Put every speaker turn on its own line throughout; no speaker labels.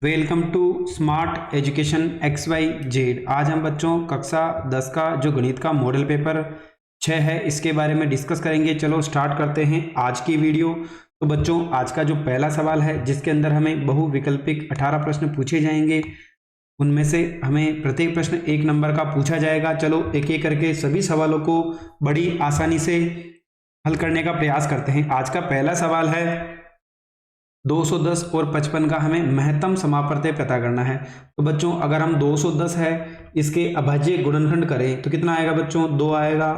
Welcome to smart education X Y Z. आज हम बच्चों कक्षा 10 का जो गणित का मॉडल पेपर 6 है इसके बारे में डिस्कस करेंगे। चलो स्टार्ट करते हैं आज की वीडियो। तो बच्चों आज का जो पहला सवाल है जिसके अंदर हमें बहुविकल्पिक 18 प्रश्न पूछे जाएंगे, उनमें से हमें प्रत्येक प्रश्न 1 नंबर का पूछा जाएगा। चलो एक एक करके सभी सवालों को बड़ी आसानी से हल करने का प्रयास करते हैं। आज का पहला सवाल है 210 और 55 का हमें महत्तम समापवर्तय पता करना है। तो बच्चों अगर हम 210 है इसके अभाज्य गुणनखंड करें तो कितना आएगा बच्चों, 2 आएगा,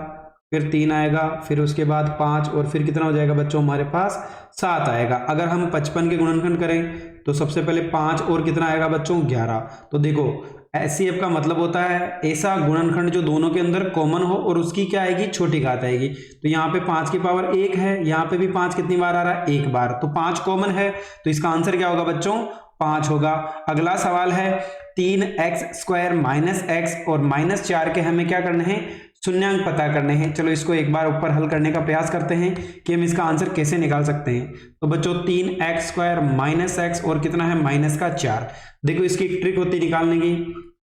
फिर 3 आएगा, फिर उसके बाद 5 और फिर कितना हो जाएगा बच्चों हमारे पास 7 आएगा। अगर हम 55 के गुणनखंड करें तो सबसे पहले 5 और कितना आएगा बच्चों 11। तो देखो एचसीएफ का मतलब होता है ऐसा गुणनखंड जो दोनों के अंदर कॉमन हो और उसकी क्या आएगी, छोटी घात आएगी। तो यहाँ पे 5 की पावर 1 है, यहाँ पे भी 5 कितनी बार आ रहा है, 1 बार। तो 5 कॉमन है तो इसका आंसर क्या होगा बच्चों, 5 होगा। अगला सवाल है 3x² - x और -4 के हमें क्या करने हैं, शून्यांक पता करने हैं। चलो इसको एक बार ऊपर हल करने का प्रयास करते हैं कि हम इसका आंसर कैसे निकाल सकते हैं। तो बच्चों 3x² - x और कितना है -4। देखो इसकी एक ट्रिक होती है निकालने की,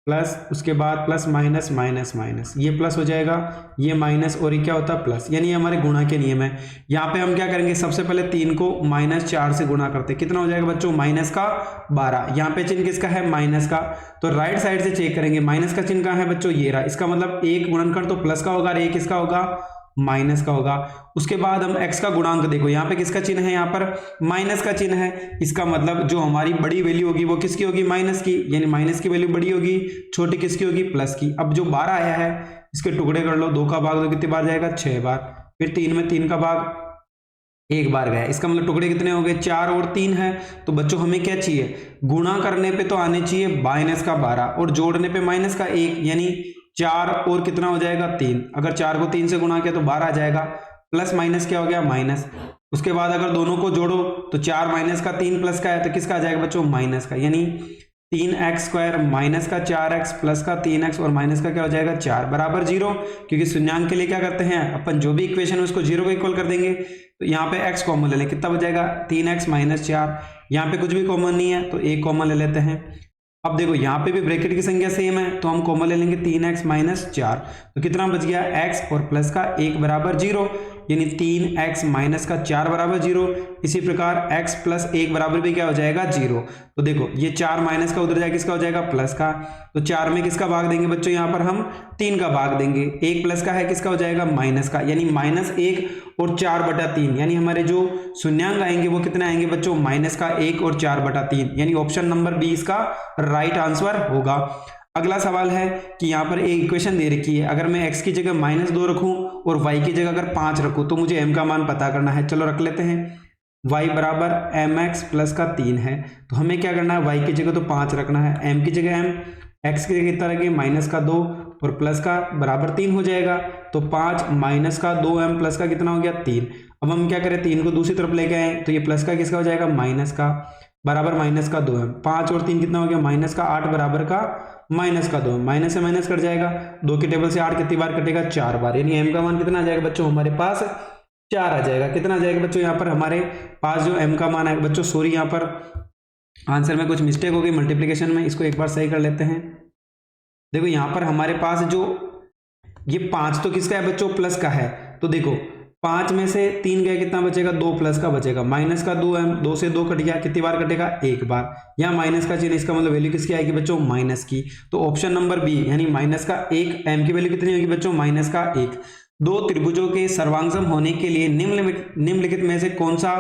प्लस उसके बाद प्लस माइनस माइनस माइनस, ये प्लस हो जाएगा, ये माइनस और ये क्या होता है प्लस, यानी हमारे गुणा के नियम है। यहाँ पे हम क्या करेंगे, सबसे पहले 3 को -4 से गुणा करते हैं, कितना हो जाएगा बच्चों -12। यहाँ पे चिन्ह किसका है, माइनस का। तो राइट साइड से चेक करेंगे माइनस का चिन्ह कहाँ है बच्चों, ये रहा। इसका मतलब एक गुणनखंड तो प्लस का होगा और एक किसका होगा, माइनस का होगा। उसके बाद हम x का गुणांक देखो, यहाँ पे किसका चिन्ह है, यहाँ पर माइनस का चिन्ह है। इसका मतलब जो हमारी बड़ी वैल्यू होगी वो किसकी होगी, माइनस की, यानी माइनस की वैल्यू बड़ी होगी, छोटी किसकी होगी, प्लस की। अब जो 12 आया है इसके टुकड़े कर लो, 2 का भाग दो कितनी बार जाएगा, 6 बार। फिर 3 में 3 का भाग 1 बार गया, इसका मतलब टुकड़े कितने हो गए, 4 और 3 है। तो बच्चों हमें क्या चाहिए, गुणा करने पे तो आने चाहिए -12 और जोड़ने पे -1, यानी 4 और कितना हो जाएगा 3। अगर 4 को 3 से गुणा किया तो 12 आ जाएगा, प्लस माइनस क्या हो गया माइनस। उसके बाद अगर दोनों को जोड़ो तो 4 माइनस का 3 प्लस का है तो किसका आ जाएगा बच्चों, माइनस का। यानी 3x² माइनस का 4x प्लस का 3x और माइनस का क्या हो जाएगा 4 बराबर 0। क्योंकि शून्यांक के लिए क्या करते हैं अपन, जो भी इक्वेशन है उसको 0 को इक्वल कर देंगे। तो यहाँ पे x कॉमन ले लें, कितना बचेगा 3x - 4। यहाँ पे कुछ भी कॉमन नहीं है तो 1 कॉमन ले लेते हैं। अब देखो यहाँ पे भी ब्रैकेट की संख्या सेम है तो हम कॉमन ले लेंगे 3x - 4। तो कितना बच गया, x और प्लस का 1 बराबर 0, यानी 3x - का 4 बराबर 0। इसी प्रकार x + 1 बराबर भी क्या हो जाएगा 0। तो देखो ये 4 माइनस का उधर जाए किसका हो जाएगा, प्लस का। तो 4 में किसका भाग देंगे बच्चों, यहाँ पर हम 3 का भाग देंगे। 1 प्लस का है किसका हो जाएगा, माइनस का, यानी -1 और 4/3, यानी हमारे जो शून्यांक आएंगे वो कितने आएंगे बच्चों, -1 और 4/3, यानी ऑप्शन नंबर बी इसका राइट आंसर होगा। अगला सवाल है कि यहाँ पर एक इक्वेशन दे रखी है, अगर मैं x की जगह -2 रखूं और y की जगह अगर 5 रखूं तो मुझे m का मान पता करना है। चलो रख लेते हैं, y बराबर mx प्लस का 3 है। तो हमें क्या करना है, y की जगह तो 5 रखना है, m की जगह m, x की जगह कितना रखें -2 और प्लस का बराबर 3 हो जाएगा। तो 5 -2m प्लस का कितना हो गया 3। अब हम क्या करें, 3 को दूसरी तरफ लेके आए तो ये प्लस का किसका हो जाएगा, माइनस का, बराबर -2m। 5 और 3 कितना हो गया, -8 बराबर का -2, माइनस से माइनस कट जाएगा। 2 के टेबल से 8 कितनी बार कटेगा, 4 बार, यानी m का मान कितना आ जाएगा बच्चों हमारे पास 4 आ जाएगा। कितना आ जाएगा बच्चों, यहाँ पर हमारे पास जो m का मान आएगा बच्चों, सॉरी यहाँ पर आंसर में कुछ मिस्टेक हो गई मल्टीप्लिकेशन में, इसको एक बार सही कर लेते हैं। देखो यहाँ पर हमारे पास जो ये 5 तो किसका है बच्चों, प्लस का है। तो देखो 5 में से 3 गया, कितना बचेगा, 2 प्लस का बचेगा, -2m, 2 से 2 कट गया, कितनी बार कटेगा 1 बार। यहाँ माइनस का चिन्ह, इसका मतलब वैल्यू किसकी आएगी बच्चों, माइनस की। तो ऑप्शन नंबर बी यानी -1, m की वैल्यू कितनी होगी बच्चों, -1। दो त्रिभुजों के सर्वांगसम होने के लिए निम्नलिखित में से कौन सा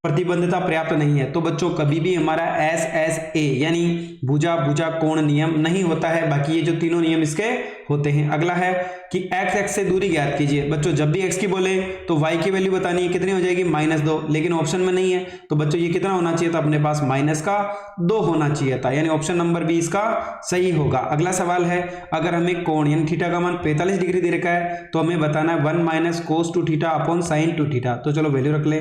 प्रतिबंधता पर्याप्त नहीं है। तो बच्चों कभी भी हमारा SSA यानी भुजा भुजा कोण नियम नहीं होता है, बाकी ये जो तीनों नियम इसके होते हैं। अगला है कि x से दूरी ज्ञात कीजिए। बच्चों जब भी x की बोले तो y की वैल्यू बतानी है, कितनी हो जाएगी -2, लेकिन ऑप्शन में नहीं है तो बच्चों ये कितना होना चाहिए था, अपने पास -2 होना चाहिए था, यानी ऑप्शन नंबर बी इसका सही होगा। अगला सवाल है, अगर हमें कोण यानी थीटा का मान 45 डिग्री दे रखा है तो हमें बताना है 1 - cos 2 theta upon sin 2 theta. तो चलो वैल्यू रख ले,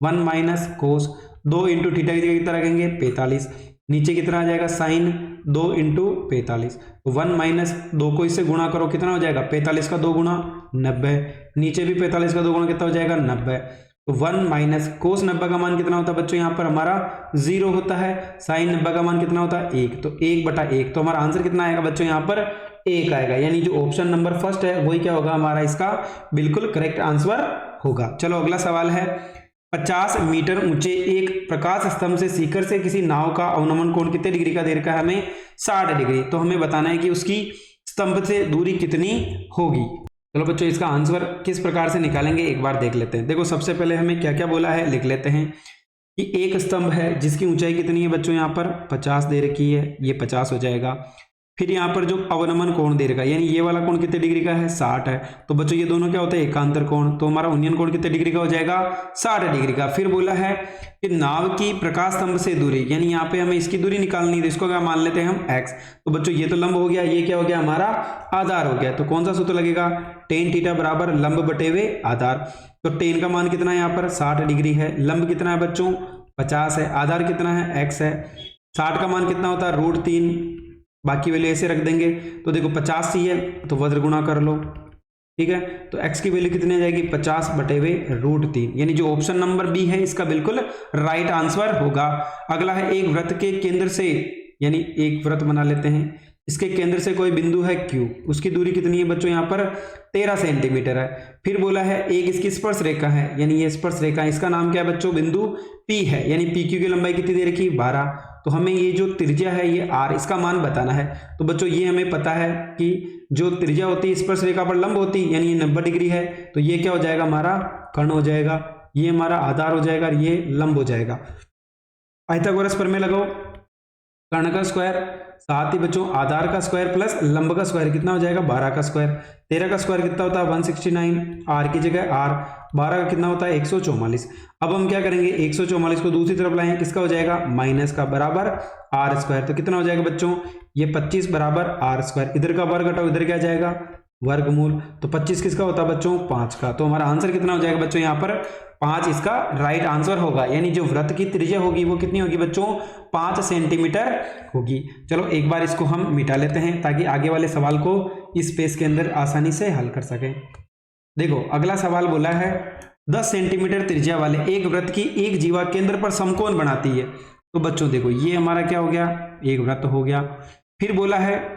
1 - cos 2 × थीटा की जगह कितना रखेंगे 45, नीचे कितना आ जाएगा sin 2 × 45। 1 - 2 को इससे गुणा करो, कितना हो जाएगा 45 का 2 गुणा 90, नीचे भी 45 का 2 गुणा कितना हो जाएगा 90। तो 1 माइनस कोस 90 का मान कितना होता है बच्चों, यहाँ पर हमारा 0 होता है। साइन 90 का मान कितना होता है 1, तो 1/1, तो हमारा आंसर कितना आएगा बच्चों, यहाँ पर 1 आएगा। यानी जो ऑप्शन नंबर फर्स्ट है वही क्या होगा हमारा, इसका बिल्कुल करेक्ट आंसर होगा। चलो अगला सवाल है, 50 मीटर ऊंचे एक प्रकाश स्तंभ से शिखर से किसी नाव का अवनमन कोण कितने डिग्री का दे रखा है हमें, 60 डिग्री। तो हमें बताना है कि उसकी स्तंभ से दूरी कितनी होगी। चलो बच्चों इसका आंसर किस प्रकार से निकालेंगे एक बार देख लेते हैं। देखो सबसे पहले हमें क्या क्या बोला है लिख लेते हैं कि एक स्तंभ है जिसकी ऊंचाई कितनी है बच्चों, यहाँ पर 50 दे रखी है, ये 50 हो जाएगा। फिर यहाँ पर जो अवनमन कोण दे रखा है, यानी ये वाला कोण कितने डिग्री का है, 60 है। तो बच्चों ये दोनों क्या होता है, एकांतर कोण, तो हमारा उन्नयन कोण कितने डिग्री का हो जाएगा, 60 डिग्री का। फिर बोला है कि नाव की प्रकाश स्तंभ से दूरी, यानी यहाँ पे हमें इसकी दूरी निकालनी है, इसको क्या मान लेते हैं हम x। तो बच्चों ये तो लंब हो गया, ये क्या हो गया हमारा आधार हो गया। तो कौन सा सूत्र लगेगा, tan थीटा बराबर लंब बटे हुए आधार। तो tan का मान कितना है यहाँ पर 60 डिग्री है, लंब कितना है बच्चों 50 है, आधार कितना है x है। 60 का मान कितना होता है √3, बाकी वैल्यू ऐसे रख देंगे। तो देखो 50 ही है तो वर्ग गुणा कर लो, ठीक है। तो x की वैल्यू कितनी आ जाएगी 50/√3, यानी जो ऑप्शन नंबर बी है इसका बिल्कुल राइट आंसर होगा। अगला है एक वृत्त के केंद्र से, यानी एक वृत्त बना लेते हैं, इसके केंद्र से कोई बिंदु है Q, उसकी दूरी कितनी है बच्चों यहाँ पर 13 सेंटीमीटर है। फिर बोला है एक इसकी स्पर्श रेखा है, यानी ये स्पर्श रेखा है, इसका नाम क्या है बच्चों बिंदु P है, यानी PQ की लंबाई कितनी दे रखी 12। तो हमें ये जो त्रिज्या है ये r, इसका मान बताना है। तो बच्चों ये हमें पता है कि जो त्रिज्या होती है स्पर्श रेखा पर लंब होती है, यानी ये 90 डिग्री है, तो ये क्या हो जाएगा हमारा कर्ण हो जाएगा, ये हमारा आधार हो जाएगा, ये लंब हो जाएगा। पाइथागोरस प्रमेय लगाओ, कर्ण का स्क्वायर, साथ ही बच्चों आधार का स्क्वायर प्लस लंब का स्क्वायर कितना हो जाएगा 12 का स्क्वायर। 13 का स्क्वायर कितना होता है 169, r की जगह r, 12 का कितना होता है 144। अब हम क्या करेंगे 144 को दूसरी तरफ लाएंगे, किसका हो जाएगा माइनस का, बराबर r स्क्वायर। तो कितना हो जाएगा बच्चों ये 25 बराबर r स्क्वायर, इधर का वर्ग घटाओ इधर क्या जाएगा वर्गमूल। तो 25 किसका होता है बच्चों 5 का। तो हमारा आंसर कितना हो जाएगा बच्चों यहाँ पर 5 इसका राइट आंसर होगा। यानी जो वृत्त की त्रिज्या होगी वो कितनी होगी बच्चों 5 सेंटीमीटर होगी। चलो एक बार इसको हम मिटा लेते हैं ताकि आगे वाले सवाल को इस स्पेस के अंदर आसानी से हल कर सकें। देखो अगला सवाल बोला है 10 सेंटीमीटर त्रिज्या वाले एक वृत्त की एक जीवा केंद्र पर समकोण बनाती है। तो बच्चों देखो ये हमारा क्या हो गया एक वृत्त हो गया। फिर बोला है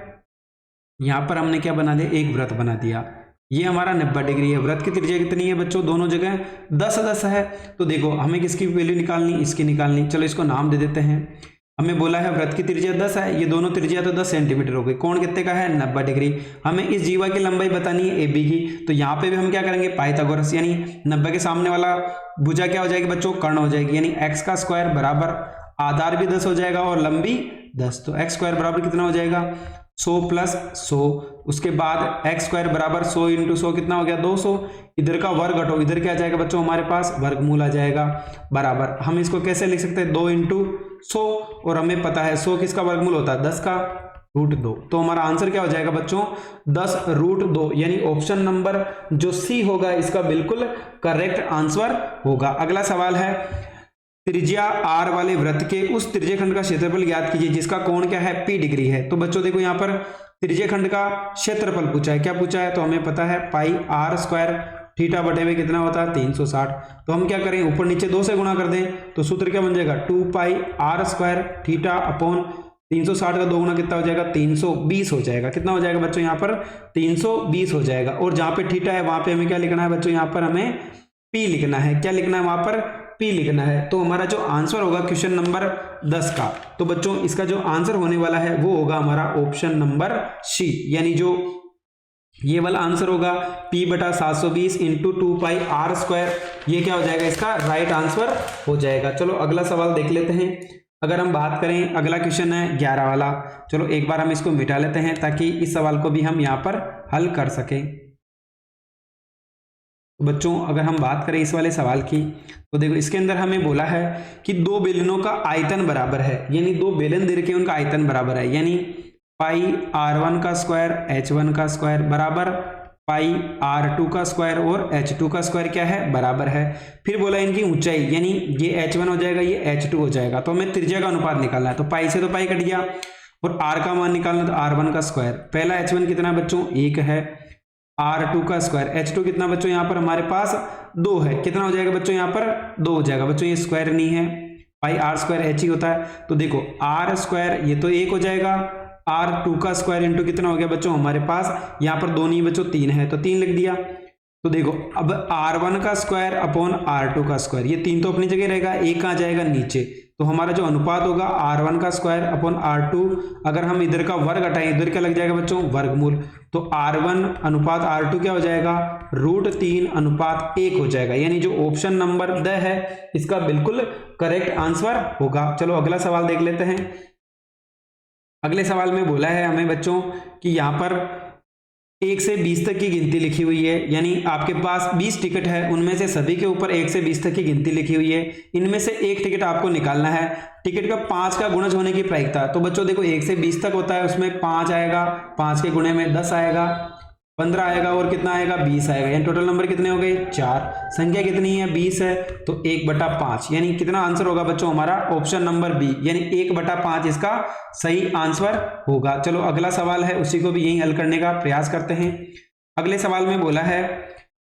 यहां पर हमने क्या बना दिया एक वृत्त बना दिया, ये हमारा 90 डिग्री है। वृत्त की त्रिज्या कितनी है बच्चों दोनों जगह 10 है। तो देखो हमें किसकी वैल्यू निकालनी इसकी निकालनी। चलो इसको नाम दे देते हैं। हमें बोला है वृत्त की त्रिज्या 10 है, ये दोनों त्रिज्या तो 10 सेंटीमीटर हो गई। कोण कितने का है 90 डिग्री। हमें इस जीवा की लंबाई बतानी है AB की। तो यहाँ पे भी हम क्या करेंगे पाइथागोरस, यानी 90 के सामने वाला भुजा क्या हो जाएगी बच्चों कर्ण हो जाएगी, यानी x का स्क्वायर बराबर आधार भी 10 हो जाएगा और लंबी 10। तो x स्क्वायर बराबर कितना हो जाएगा 100 प्लस 100, उसके बाद एक्स स्क्वायर बराबर 100 इंटू 100 कितना हो गया 200। इधर का वर्ग घटो इधर क्या आ जाएगा बच्चों हमारे पास वर्गमूल आ जाएगा बराबर। हम इसको कैसे लिख सकते हैं 2 इंटू 100, और हमें पता है 100 किसका वर्गमूल होता है 10 का √2। तो हमारा आंसर क्या हो जाएगा बच्चों 10√2, यानी ऑप्शन नंबर जो सी होगा इसका बिल्कुल करेक्ट आंसर होगा। अगला सवाल है त्रिज्या r वाले वृत्त के उस त्रिज्याखंड का क्षेत्रफल ज्ञात कीजिए जिसका कोण क्या है P डिग्री है। तो बच्चों देखो यहाँ पर त्रिज्याखंड का क्षेत्रफल पूछा है, क्या पूछा है तो हमें पता है पाई r स्क्वायर थीटा बटे में कितना होता है 360। तो हम क्या करें ऊपर नीचे 2 से गुणा कर दें तो सूत्र क्या बन जाएगा 2 पाई r स्क्वायर थीटा अपॉन 360 का 2 गुना कितना हो जाएगा 320 हो जाएगा। कितना हो जाएगा बच्चों यहाँ पर 320 हो जाएगा। और जहाँ पे थीटा है वहां पे हमें क्या लिखना है बच्चों यहाँ पर हमें P लिखना है। क्या लिखना है वहां पर P लिखना है। तो हमारा जो आंसर होगा क्वेश्चन नंबर 10 का, तो बच्चों इसका जो आंसर होने वाला है वो होगा हमारा ऑप्शन नंबर C, यानी जो ये वाला आंसर होगा P/720 इंटू 2 पाई r स्क्वायर, ये क्या हो जाएगा इसका राइट आंसर हो जाएगा। चलो अगला सवाल देख लेते हैं। अगर हम बात करें अगला क्वेश्चन है 11 वाला। चलो एक बार हम इसको मिटा लेते हैं ताकि इस सवाल को भी हम यहाँ पर हल कर सकें। तो बच्चों अगर हम बात करें इस वाले सवाल की तो देखो इसके अंदर हमें बोला है कि 2 बेलनों का आयतन बराबर है, यानी 2 बेलन दे रखे उनका आयतन बराबर है, यानी पाई r1 का स्क्वायर h1 का स्क्वायर बराबर पाई r2 का स्क्वायर और h2 का स्क्वायर क्या है बराबर है। फिर बोला इनकी ऊंचाई, यानी ये h1 हो जाएगा ये h2 हो जाएगा। तो हमें त्रिज्या का अनुपात निकालना है। तो पाई से तो पाई कट गया और r का मान निकालना तो r1 का स्क्वायर। पहला h1 कितना बच्चों 1 है, R2 का स्क्वायर, H2 कितना बच्चों यहाँ पर हमारे पास 2 है, कितना हो जाएगा बच्चों यहाँ पर 2 हो जाएगा। बच्चों ये स्क्वायर नहीं है, पाई R स्क्वायर H ही होता है, तो देखो R स्क्वायर ये तो 1 हो जाएगा, R2 का स्क्वायर इंटू कितना हो गया बच्चों हमारे पास, यहाँ पर 2 नहीं बच्चों 3 है, तो 3 लिख दिया। तो देखो अब R1 का स्क्वायर अपॉन R2 का स्क्वायर, ये 3 तो अपनी जगह रहेगा, 1 कहाँ जाएगा नीचे, तो हमारा जो अनुपात होगा R1 का स्क्वायर अपॉन R2, अगर हम इधर का वर्ग हटाएं, इधर क्या लग जाएगा बच्चों वर्गमूल, तो R1 अनुपात R2 क्या हो जाएगा √3 अनुपात 1 हो जाएगा, यानी जो ऑप्शन नंबर द है इसका बिल्कुल करेक्ट आंसर होगा। चलो अगला सवाल देख लेते हैं। अगले सवाल में बोला है हमें बच्चों कि यहाँ पर 1 से 20 तक की गिनती लिखी हुई है, यानी आपके पास 20 टिकट है, उनमें से सभी के ऊपर 1 से 20 तक की गिनती लिखी हुई है, इनमें से एक टिकट आपको निकालना है, टिकट का 5 का गुणज होने की प्रायिकता। तो बच्चों देखो 1 से 20 तक होता है, उसमें 5 आएगा, 5 के गुणे में 10 आएगा, 15 आएगा और कितना आएगा 20 आएगा, यानी टोटल नंबर कितने हो गए 4, संख्या कितनी है 20 है, तो 1/5, यानी कितना आंसर होगा बच्चों हमारा ऑप्शन नंबर बी, यानी 1/5 इसका सही आंसर होगा। चलो अगला सवाल है, उसी को भी यही हल करने का प्रयास करते हैं। अगले सवाल में बोला है,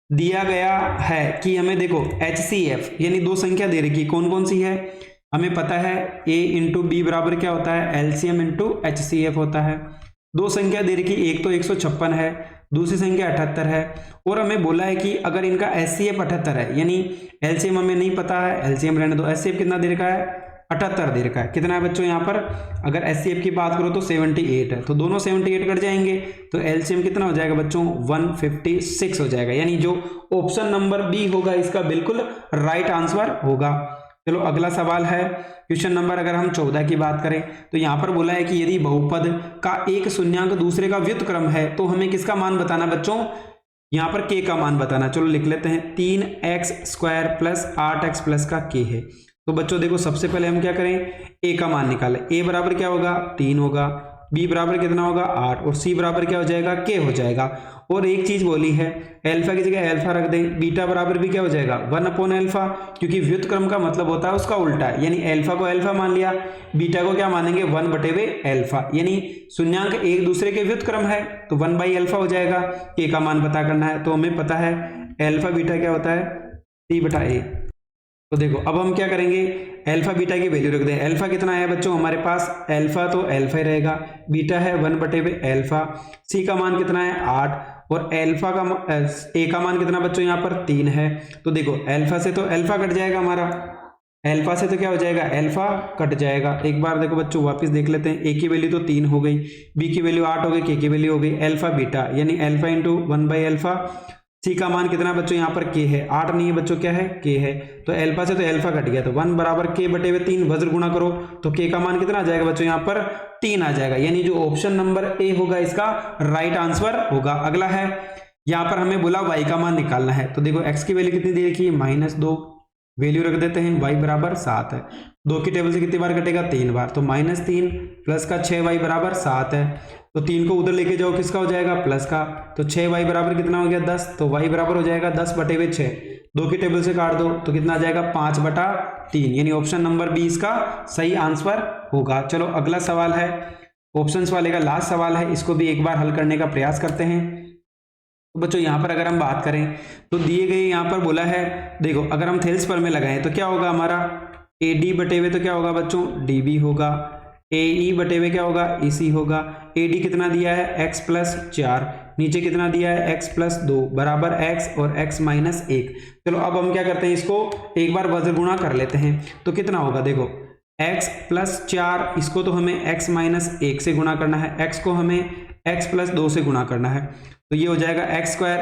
दिया गया है कि हमें देखो HCF यानी 2 संख्या दे रखी, कौन कौन सी है, हमें पता है A इंटू बी बराबर क्या होता है LCM इंटू HCF होता है। 2 संख्या दे रखी, एक तो 156 है, दूसरी संख्या 78 है, और हमें बोला है कि अगर इनका HCF 78 है, यानी LCM हमें नहीं पता है, LCM रहने दो, HCF कितना दे रखा है 78 दे रखा है, कितना है बच्चों यहाँ पर, अगर HCF की बात करो तो 78 है, तो दोनों 78 कट जाएंगे, तो LCM कितना हो जाएगा बच्चों 156 हो जाएगा, यानी जो ऑप्शन नंबर बी होगा इसका बिल्कुल राइट आंसर होगा। चलो अगला सवाल है, क्वेश्चन नंबर अगर हम 14 की बात करें तो यहाँ पर बोला है कि यदि बहुपद का एक शून्यांक दूसरे का व्युत्क्रम है तो हमें किसका मान बताना बच्चों, यहाँ पर k का मान बताना। चलो लिख लेते हैं, 3x square plus 8x plus का k है। तो बच्चों देखो सबसे पहले हम क्या करें, a का मान निकालें, a बराबर क्या होगा 3 होगा, b बराबर कितना होगा 8 और c बराबर क्या हो जाएगा k हो जाएगा। और एक चीज बोली है, अल्फा की जगह अल्फा रख दें, बीटा बराबर भी क्या हो जाएगा 1/अल्फा, क्योंकि व्युत्क्रम का मतलब होता है उसका उल्टा, यानी अल्फा को अल्फा मान लिया, बीटा को क्या मानेंगे 1/अल्फा, यानी शून्यांक एक दूसरे के व्युत्क्रम है तो 1/अल्फा हो जाएगा। k का मान पता करना है, तो हमें पता है अल्फा बीटा क्या होता है c/a। तो देखो अब हम क्या करेंगे, अल्फा बीटा की वैल्यू रख दें, अल्फा कितना है बच्चों हमारे पास, अल्फा तो अल्फा ही रहेगा, बीटा है 1/अल्फा, सी का मान कितना है 8 और अल्फा का ए का मान कितना बच्चों यहाँ पर 3 है। तो देखो अल्फा से तो अल्फा कट जाएगा हमारा, अल्फा से तो क्या हो जाएगा अल्फा कट जाएगा। एक बार देखो बच्चों वापस देख लेते हैं, ए की वैल्यू तो 3 हो गई, बी की वैल्यू 8 हो गई, के की वैल्यू हो गई अल्फा बीटा, यानी अल्फा इंटू 1/अल्फा, सी का मान कितना बच्चों यहाँ पर k है, 8 नहीं है बच्चों क्या है k है, तो अल्फा से तो अल्फा कट गया, तो 1 बराबर k/3 वज्र गुणा करो तो k का मान कितना आ जाएगा बच्चों यहाँ पर 3 आ जाएगा, यानी जो ऑप्शन नंबर ए होगा इसका राइट आंसर होगा। अगला है, यहाँ पर हमें बोला y का मान निकालना है, तो देखो x की वैल्यू कितनी दे रखी है -2, वैल्यू रख देते हैं y बराबर 7 है, 2 की टेबल से कितनी बार कटेगा 3 बार, तो -3 प्लस का 6y बराबर 7 है, तो 3 को उधर लेके जाओ किसका हो जाएगा प्लस का, तो 6y बराबर कितना हो गया 10, तो y बराबर हो जाएगा 10/6, 2 की टेबल से काट दो तो कितना आ जाएगा 5/3, यानी ऑप्शन नंबर बी इसका सही आंसर होगा। चलो अगला सवाल है, ऑप्शंस वाले का लास्ट सवाल है, इसको भी एक बार हल करने का प्रयास करते हैं। तो बच्चों यहाँ पर अगर हम बात करें तो दिए गए यहाँ पर बोला है, देखो अगर हम थेल्स पर में लगाएं तो क्या होगा हमारा AD/वे तो क्या होगा बच्चों DB होगा, AE/वे क्या होगा EC होगा, AD कितना दिया है x + 4, नीचे कितना दिया है x + 2 बराबर x और x - 1। चलो अब हम क्या करते हैं, इसको एक बार वज्र गुणा कर लेते हैं, तो कितना होगा देखो x + 4, इसको तो हमें x - 1 से गुणा करना है, x को हमें x + 2 से गुणा करना है, तो ये हो जाएगा x²,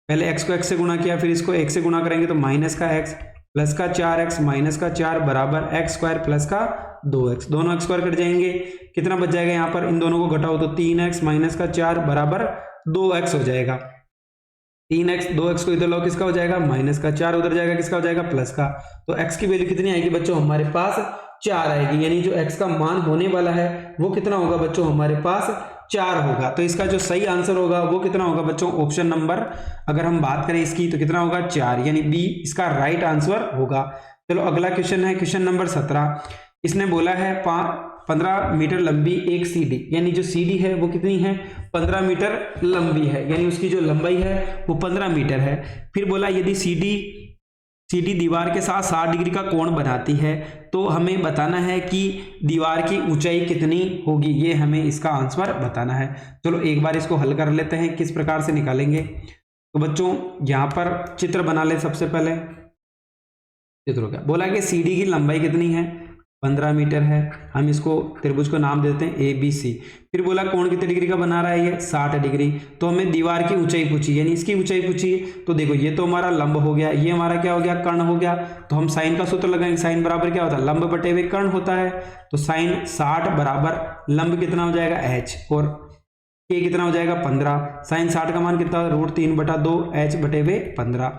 पहले x को x से गुणा किया, फिर इसको 1 से गुणा करेंगे तो -x प्लस का 4x माइनस का 4 बराबर x² प्लस का 2x, दोनों x² कट जाएंगे, कितना बच जाएगा यहाँ पर, इन दोनों को घटाओ तो 3x माइनस का 4 बराबर 2x हो जाएगा, 3x 2x को इधर लो किसका हो जाएगा माइनस का, 4 उधर जाएगा किसका हो जाएगा प्लस का, तो x की वैल्यू कितनी आएगी बच्चों हमारे पास 4 आएगी, यानी जो x का मान होने वाला है वो कितना होगा बच्चों हमारे पास 4 होगा। तो इसका जो सही आंसर होगा वो कितना होगा बच्चों, ऑप्शन नंबर अगर हम बात करें इसकी तो कितना होगा 4, यानी बी इसका राइट आंसर होगा। चलो अगला क्वेश्चन है क्वेश्चन नंबर 17, इसने बोला है 15 मीटर लंबी एक सीडी, यानी जो सीडी है वो कितनी है 15 मीटर लंबी है, यानी उसकी जो लंबाई है वो 15 मीटर है। फिर बोला यदि सीडी दीवार के साथ 60 डिग्री का कोण बनाती है तो हमें बताना है कि दीवार की ऊंचाई कितनी होगी, ये हमें इसका आंसर बताना है। चलो एक बार इसको हल कर लेते हैं, किस प्रकार से निकालेंगे। तो बच्चों यहाँ पर चित्र बना ले। सबसे पहले चित्र क्या बोला कि सीडी की लंबाई कितनी है 15 मीटर है, हम इसको त्रिभुज को नाम देते हैं ABC। फिर बोला कोण कितने डिग्री का बना रहा है ये 60 डिग्री, तो हमें दीवार की ऊंचाई पूछी, यानी इसकी ऊंचाई पूछी। तो देखो ये तो हमारा लंब हो गया, ये हमारा क्या हो गया कर्ण हो गया। तो हम साइन का सूत्र लगाएंगे, साइन बराबर क्या होता है लंब बटे हुए कर्ण होता है। तो साइन 60 बराबर लंब कितना हो जाएगा h और k कितना हो जाएगा 15। साइन 60 का मान कितना √3/2 h बटे हुए 15।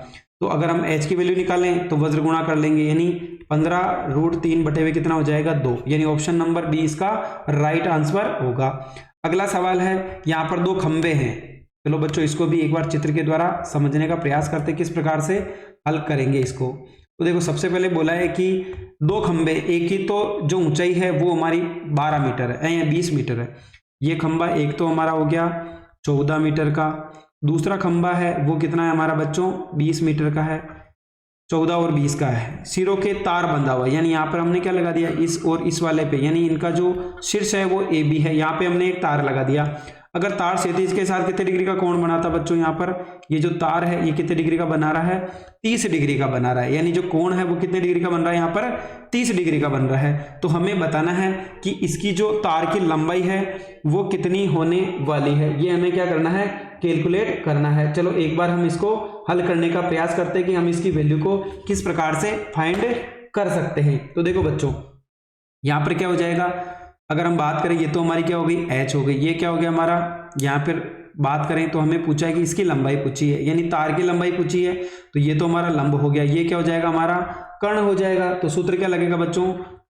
तो अगर हम h की वैल्यू निकालें तो वज्र गुणा कर लेंगे, यानी 15 √3 बटे हुए कितना हो जाएगा 2, यानी ऑप्शन नंबर बी इसका राइट आंसर होगा। अगला सवाल है, यहाँ पर 2 खंबे हैं। चलो बच्चों इसको भी एक बार चित्र के द्वारा समझने का प्रयास करते हैं, किस प्रकार से हल करेंगे इसको। तो देखो सबसे पहले बोला है कि 2 खंबे, एक की तो जो ऊंचाई है वो हमारी 12 मीटर है या 20 मीटर है। ये खंबा एक तो हमारा हो गया 14 मीटर का, दूसरा खंबा है वो कितना है हमारा बच्चों 20 मीटर का है, 14 और 20 का है। सिरों के तार बंधा हुआ, यानी यहाँ पर हमने क्या लगा दिया इस और इस वाले पे, यानी इनका जो शीर्ष है वो AB है, यहाँ पे हमने एक तार लगा दिया। अगर तार क्षैतिज के साथ कितने डिग्री का कोण बनाता बच्चों, यहाँ पर ये जो तार है ये कितने डिग्री का बना रहा है 30 डिग्री का बना रहा है, यानी जो कोण है वो कितने डिग्री का बन रहा है यहाँ पर 30 डिग्री का बन रहा है। तो हमें बताना है कि इसकी जो तार की लंबाई है वो कितनी होने वाली है, ये हमें क्या करना है कैलकुलेट करना है। चलो एक बार हम इसको हल करने का प्रयास करते हैं कि हम इसकी वैल्यू को किस प्रकार से फाइंड कर सकते हैं। तो देखो बच्चों यहाँ पर क्या हो जाएगा, अगर हम बात करें ये तो हमारी क्या हो गई h हो गई, ये क्या हो गया हमारा, यहाँ पर बात करें तो हमें पूछा है कि इसकी लंबाई पूछी है, यानी तार की लंबाई पूछी है। तो ये तो हमारा लंब हो गया, ये क्या हो जाएगा हमारा कर्ण हो जाएगा। तो सूत्र क्या लगेगा बच्चों,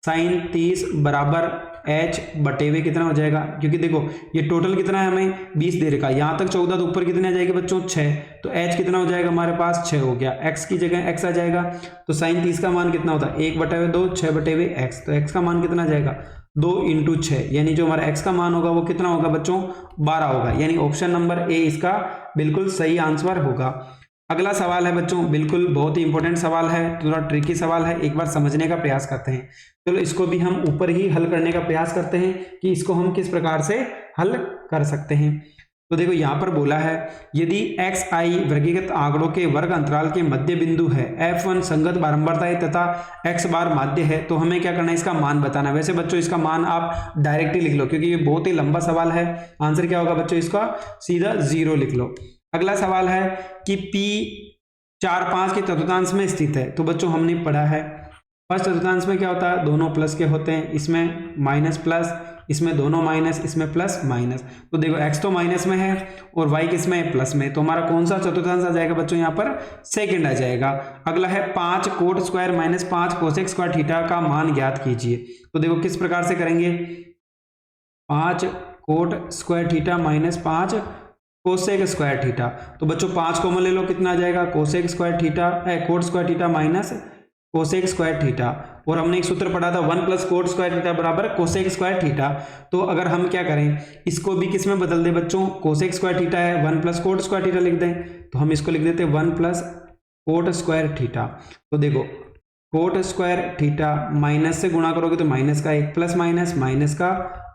साइन 30 बराबर h बटे हुए कितना हो जाएगा, क्योंकि देखो ये टोटल कितना है हमें 20 दे रखा है, यहाँ तक 14, तो ऊपर कितने आ जाएगी बच्चों 6, तो h कितना हो जाएगा हमारे पास 6 हो गया, x की जगह x आ जाएगा। तो साइन 30 का मान कितना होता है 1/2 6 बटे हुए x, तो x का मान कितना आ जाएगा 2 × 6, यानी जो हमारा x का मान होगा वो कितना होगा बच्चों 12 होगा, यानी ऑप्शन नंबर ए इसका बिल्कुल सही आंसर होगा। अगला सवाल है बच्चों, बिल्कुल बहुत ही इंपॉर्टेंट सवाल है, थोड़ा ट्रिकी सवाल है, एक बार समझने का प्रयास करते हैं। चलो इसको भी हम ऊपर ही हल करने का प्रयास करते हैं कि इसको हम किस प्रकार से हल कर सकते हैं। तो देखो यहाँ पर बोला है यदि xi वर्गीकृत आंकड़ों के वर्ग अंतराल के मध्य बिंदु है, f1 संगत बारंबारता है तथा x बार माध्य है, तो हमें क्या करना है इसका मान बताना है। वैसे बच्चों इसका मान आप डायरेक्ट ही लिख लो, क्योंकि ये बहुत ही लंबा सवाल है। आंसर क्या होगा बच्चों इसका सीधा 0 लिख लो। अगला सवाल है कि p 4 5 के चतुर्थांश में स्थित है। तो बच्चों हमने पढ़ा है फर्स्ट चतुर्थांश में क्या होता है दोनों प्लस के होते हैं, इसमें माइनस प्लस, इसमें दोनों माइनस, इसमें प्लस माइनस। तो देखो x तो माइनस में है और y किस में है प्लस में, तो हमारा कौन सा चतुर्थांश आ जाएगा बच्चों यहाँ पर सेकंड आ जाएगा। अगला है 5 coat square minus 5 cosec square theta का मान ज्ञात कीजिए। तो देखो किस प्रकार से करेंगे, 5 coat square theta minus 5 cosec square theta. तो बच्चों 5 कॉमन ले लो, कितना आ जाएगा cosec square theta coat square theta minus cosec square theta. और हमने एक सूत्र पढ़ा था 1 + कोट स्क्वायर थीटा बराबर कोसेक स्क्वायर थीटा। तो अगर हम क्या करें इसको भी किस में बदल दें बच्चों, कोसेक स्क्वायर थीटा है 1 + कोट स्क्वायर थीटा लिख दें, तो हम इसको लिख देते हैं 1 + कोट स्क्वायर थीटा। तो देखो कोट स्क्वायर थीटा माइनस से गुणा करोगे तो माइनस का 1 प्लस माइनस माइनस का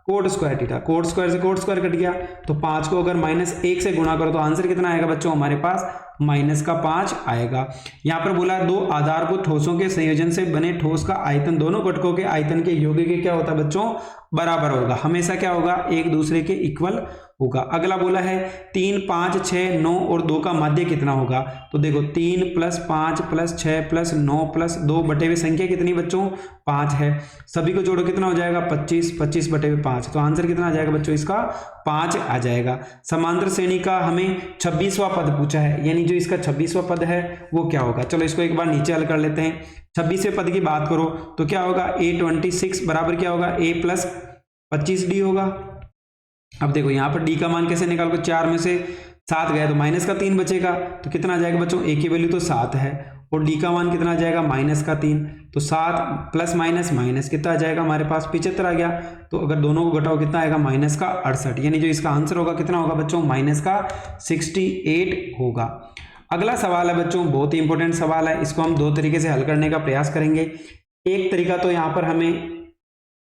coat square theta, coat square से कोट स्क्वायर कट गया, तो 5 को अगर -1 से गुणा करो तो आंसर कितना आएगा बच्चों हमारे पास -5 आएगा। यहाँ पर बोला 2 आधारभूत ठोसों के संयोजन से बने ठोस का आयतन दोनों घटकों के आयतन के योग के क्या होता है बच्चों बराबर होगा, हमेशा क्या होगा एक दूसरे के इक्वल होगा। अगला बोला है 3 5 6 9 और 2 का माध्य कितना होगा। तो देखो 3 + 5 + 6 + 9 + 2 बटे हुए संख्या कितनी बच्चों 5 है, सभी को जोड़ो कितना हो जाएगा 25 25 बटे हुए 5, तो आंसर कितना आ जाएगा बच्चों इसका 5 आ जाएगा। समांतर श्रेणी का हमें 26वां पद पूछा है, यानी जो इसका 26वां पद है वो क्या होगा। चलो इसको एक बार नीचे हल कर लेते हैं। 26वें पद की बात करो तो क्या होगा a26 बराबर क्या होगा a + 25d होगा। अब देखो यहाँ पर d का मान कैसे निकालोगे, 4 में से 7 गया तो माइनस का 3 बचेगा, तो कितना आ जाएगा बच्चों, ए की वैल्यू तो 7 है और डी का मान कितना आ जाएगा, माइनस का 3, तो 7 प्लस माइनस माइनस कितना आ जाएगा हमारे पास 75 आ गया। तो अगर दोनों को घटाओ कितना आएगा, माइनस का 68, यानी जो इसका आंसर होगा कितना होगा बच्चों, माइनस का 68 होगा। अगला सवाल है बच्चों, बहुत ही इंपॉर्टेंट सवाल है, इसको हम 2 तरीके से हल करने का प्रयास करेंगे। एक तरीका तो यहाँ पर हमें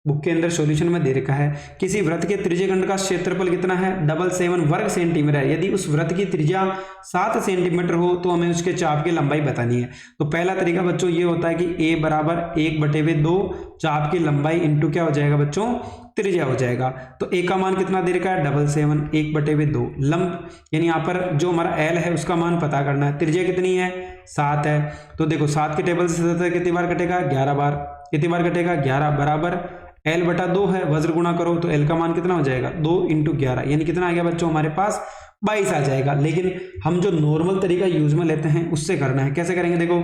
बुक के अंदर सॉल्यूशन में दे रखा है, किसी वृत्त के त्रिज्यखंड का क्षेत्रफल कितना है, 77 वर्ग सेंटीमीटर है। यदि उस वृत्त की त्रिज्या 7 सेंटीमीटर हो तो हमें उसके चाप की लंबाई बतानी है। तो पहला तरीका बच्चों ये होता है कि a बराबर 1/2 चाप की लंबाई इंटू क्या हो जाएगा बच्चों, त्रिज्या हो जाएगा। तो a का मान कितना दे रखा है, 77 1/2 लंब, यानी यहाँ पर जो हमारा l है उसका मान पता करना है। त्रिज्या कितनी है, 7 है। तो देखो 7 के टेबल से 77 कितनी बार कटेगा, 11 बार, कितनी बार कटेगा, 11 बराबर l/2 है, वज्र गुणा करो तो l का मान कितना हो जाएगा, 2 × 11, यानी कितना आ गया बच्चों हमारे पास 22 आ जाएगा। लेकिन हम जो नॉर्मल तरीका यूज में लेते हैं उससे करना है। कैसे करेंगे, देखो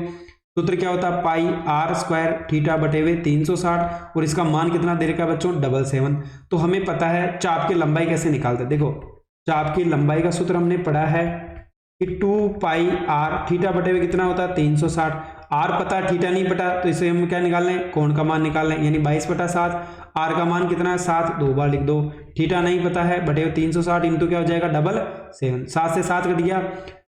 सूत्र क्या होता है, पाई r स्क्वायर थीटा बटेवे 360 और इसका मान कितना दे रखा है बच्चों, 77। तो हमें पता है चाप की लंबाई कैसे निकालते हैं। देखो चाप की लंबाई का सूत्र हमने पढ़ा है कि 2 पाई r थीटा बटेवे कितना होता है 360, r पता थीटा नहीं पता, तो इसे हम क्या निकाल लें, कोण का मान निकाल लें, यानी 22/7। r का मान कितना है 7, 2 बार लिख दो। थीटा नहीं पता है, बटे 360 इंटू क्या हो जाएगा 77, 7 से 7 कट गया।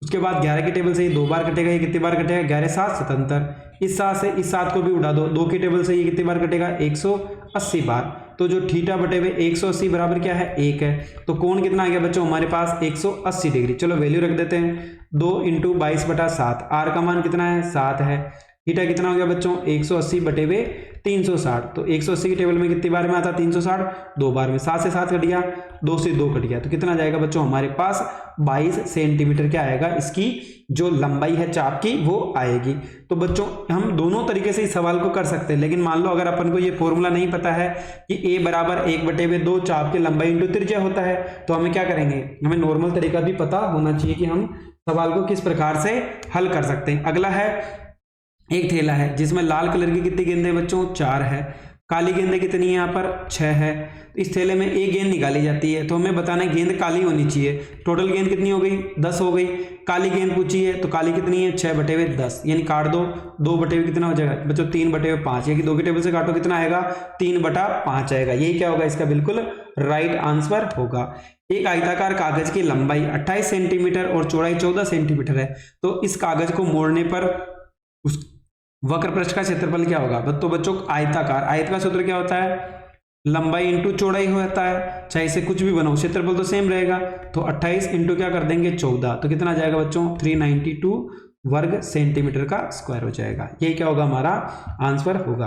उसके बाद 11 के टेबल से ये 2 बार कटेगा, ये कितनी बार कटेगा, 11 7 77। इस 7 से इस 7 को भी उड़ा दो, 2 के टेबल से ये कितनी बार कटेगा, 180 बार। तो जो थीटा बटे हुए 180 बराबर क्या है, 1 है। तो कोण कितना आ गया बच्चों हमारे पास 180 डिग्री। चलो वैल्यू रख देते हैं, 2 × 22/7, r का मान कितना है 7 है। थीटा कितना हो गया बच्चों 180 बटे हुए 360, तो 180 के टेबल में कितनी बार में आता 360, 2 बार में, 7 से 7 कट गया, 2 से 2 कट गया, तो कितना जाएगा बच्चों हमारे पास 22 सेंटीमीटर क्या आएगा, इसकी जो लंबाई है चाप की वो आएगी। तो बच्चों हम दोनों तरीके से इस सवाल को कर सकते हैं, लेकिन मान लो अगर अपन को ये फॉर्मूला नहीं पता है कि a बराबर 1/2 चाप की लंबाई इंटू त्रिज्या होता है, तो हमें क्या करेंगे, हमें नॉर्मल तरीका भी पता होना चाहिए कि हम सवाल को किस प्रकार से हल कर सकते हैं। अगला है, एक थैला है जिसमें लाल कलर की कितनी गेंदें बच्चों 4 है, काली गेंदें कितनी है यहाँ पर 6 है। तो इस थैले में एक गेंद निकाली जाती है, तो हमें बताना है गेंद काली होनी चाहिए। टोटल गेंद कितनी हो गई 10 हो गई, काली गेंद पूछी है तो काली कितनी है 6/10, यानी काट दो, 2/, कितना हो जाएगा बच्चों 3/5, यानी 2 के टेबल से काटो कितना आएगा 3/5 आएगा। यही क्या होगा इसका बिल्कुल राइट आंसर होगा। एक आयताकार कागज की लंबाई 28 सेंटीमीटर और चौड़ाई 14 सेंटीमीटर है, तो इस कागज को मोड़ने पर उस वक्र पृष्ठ का क्षेत्रफल क्या होगा। तो बच्चों आयताकार, आयत का सूत्र क्या होता है, लंबाई इंटू चौड़ाई होता है, चाहे इसे कुछ भी बनाओ क्षेत्रफल तो सेम रहेगा। तो 28 इंटू क्या कर देंगे 14, तो कितना आ जाएगा बच्चों 392 वर्ग सेंटीमीटर का स्क्वायर हो जाएगा। ये क्या होगा हमारा आंसर होगा।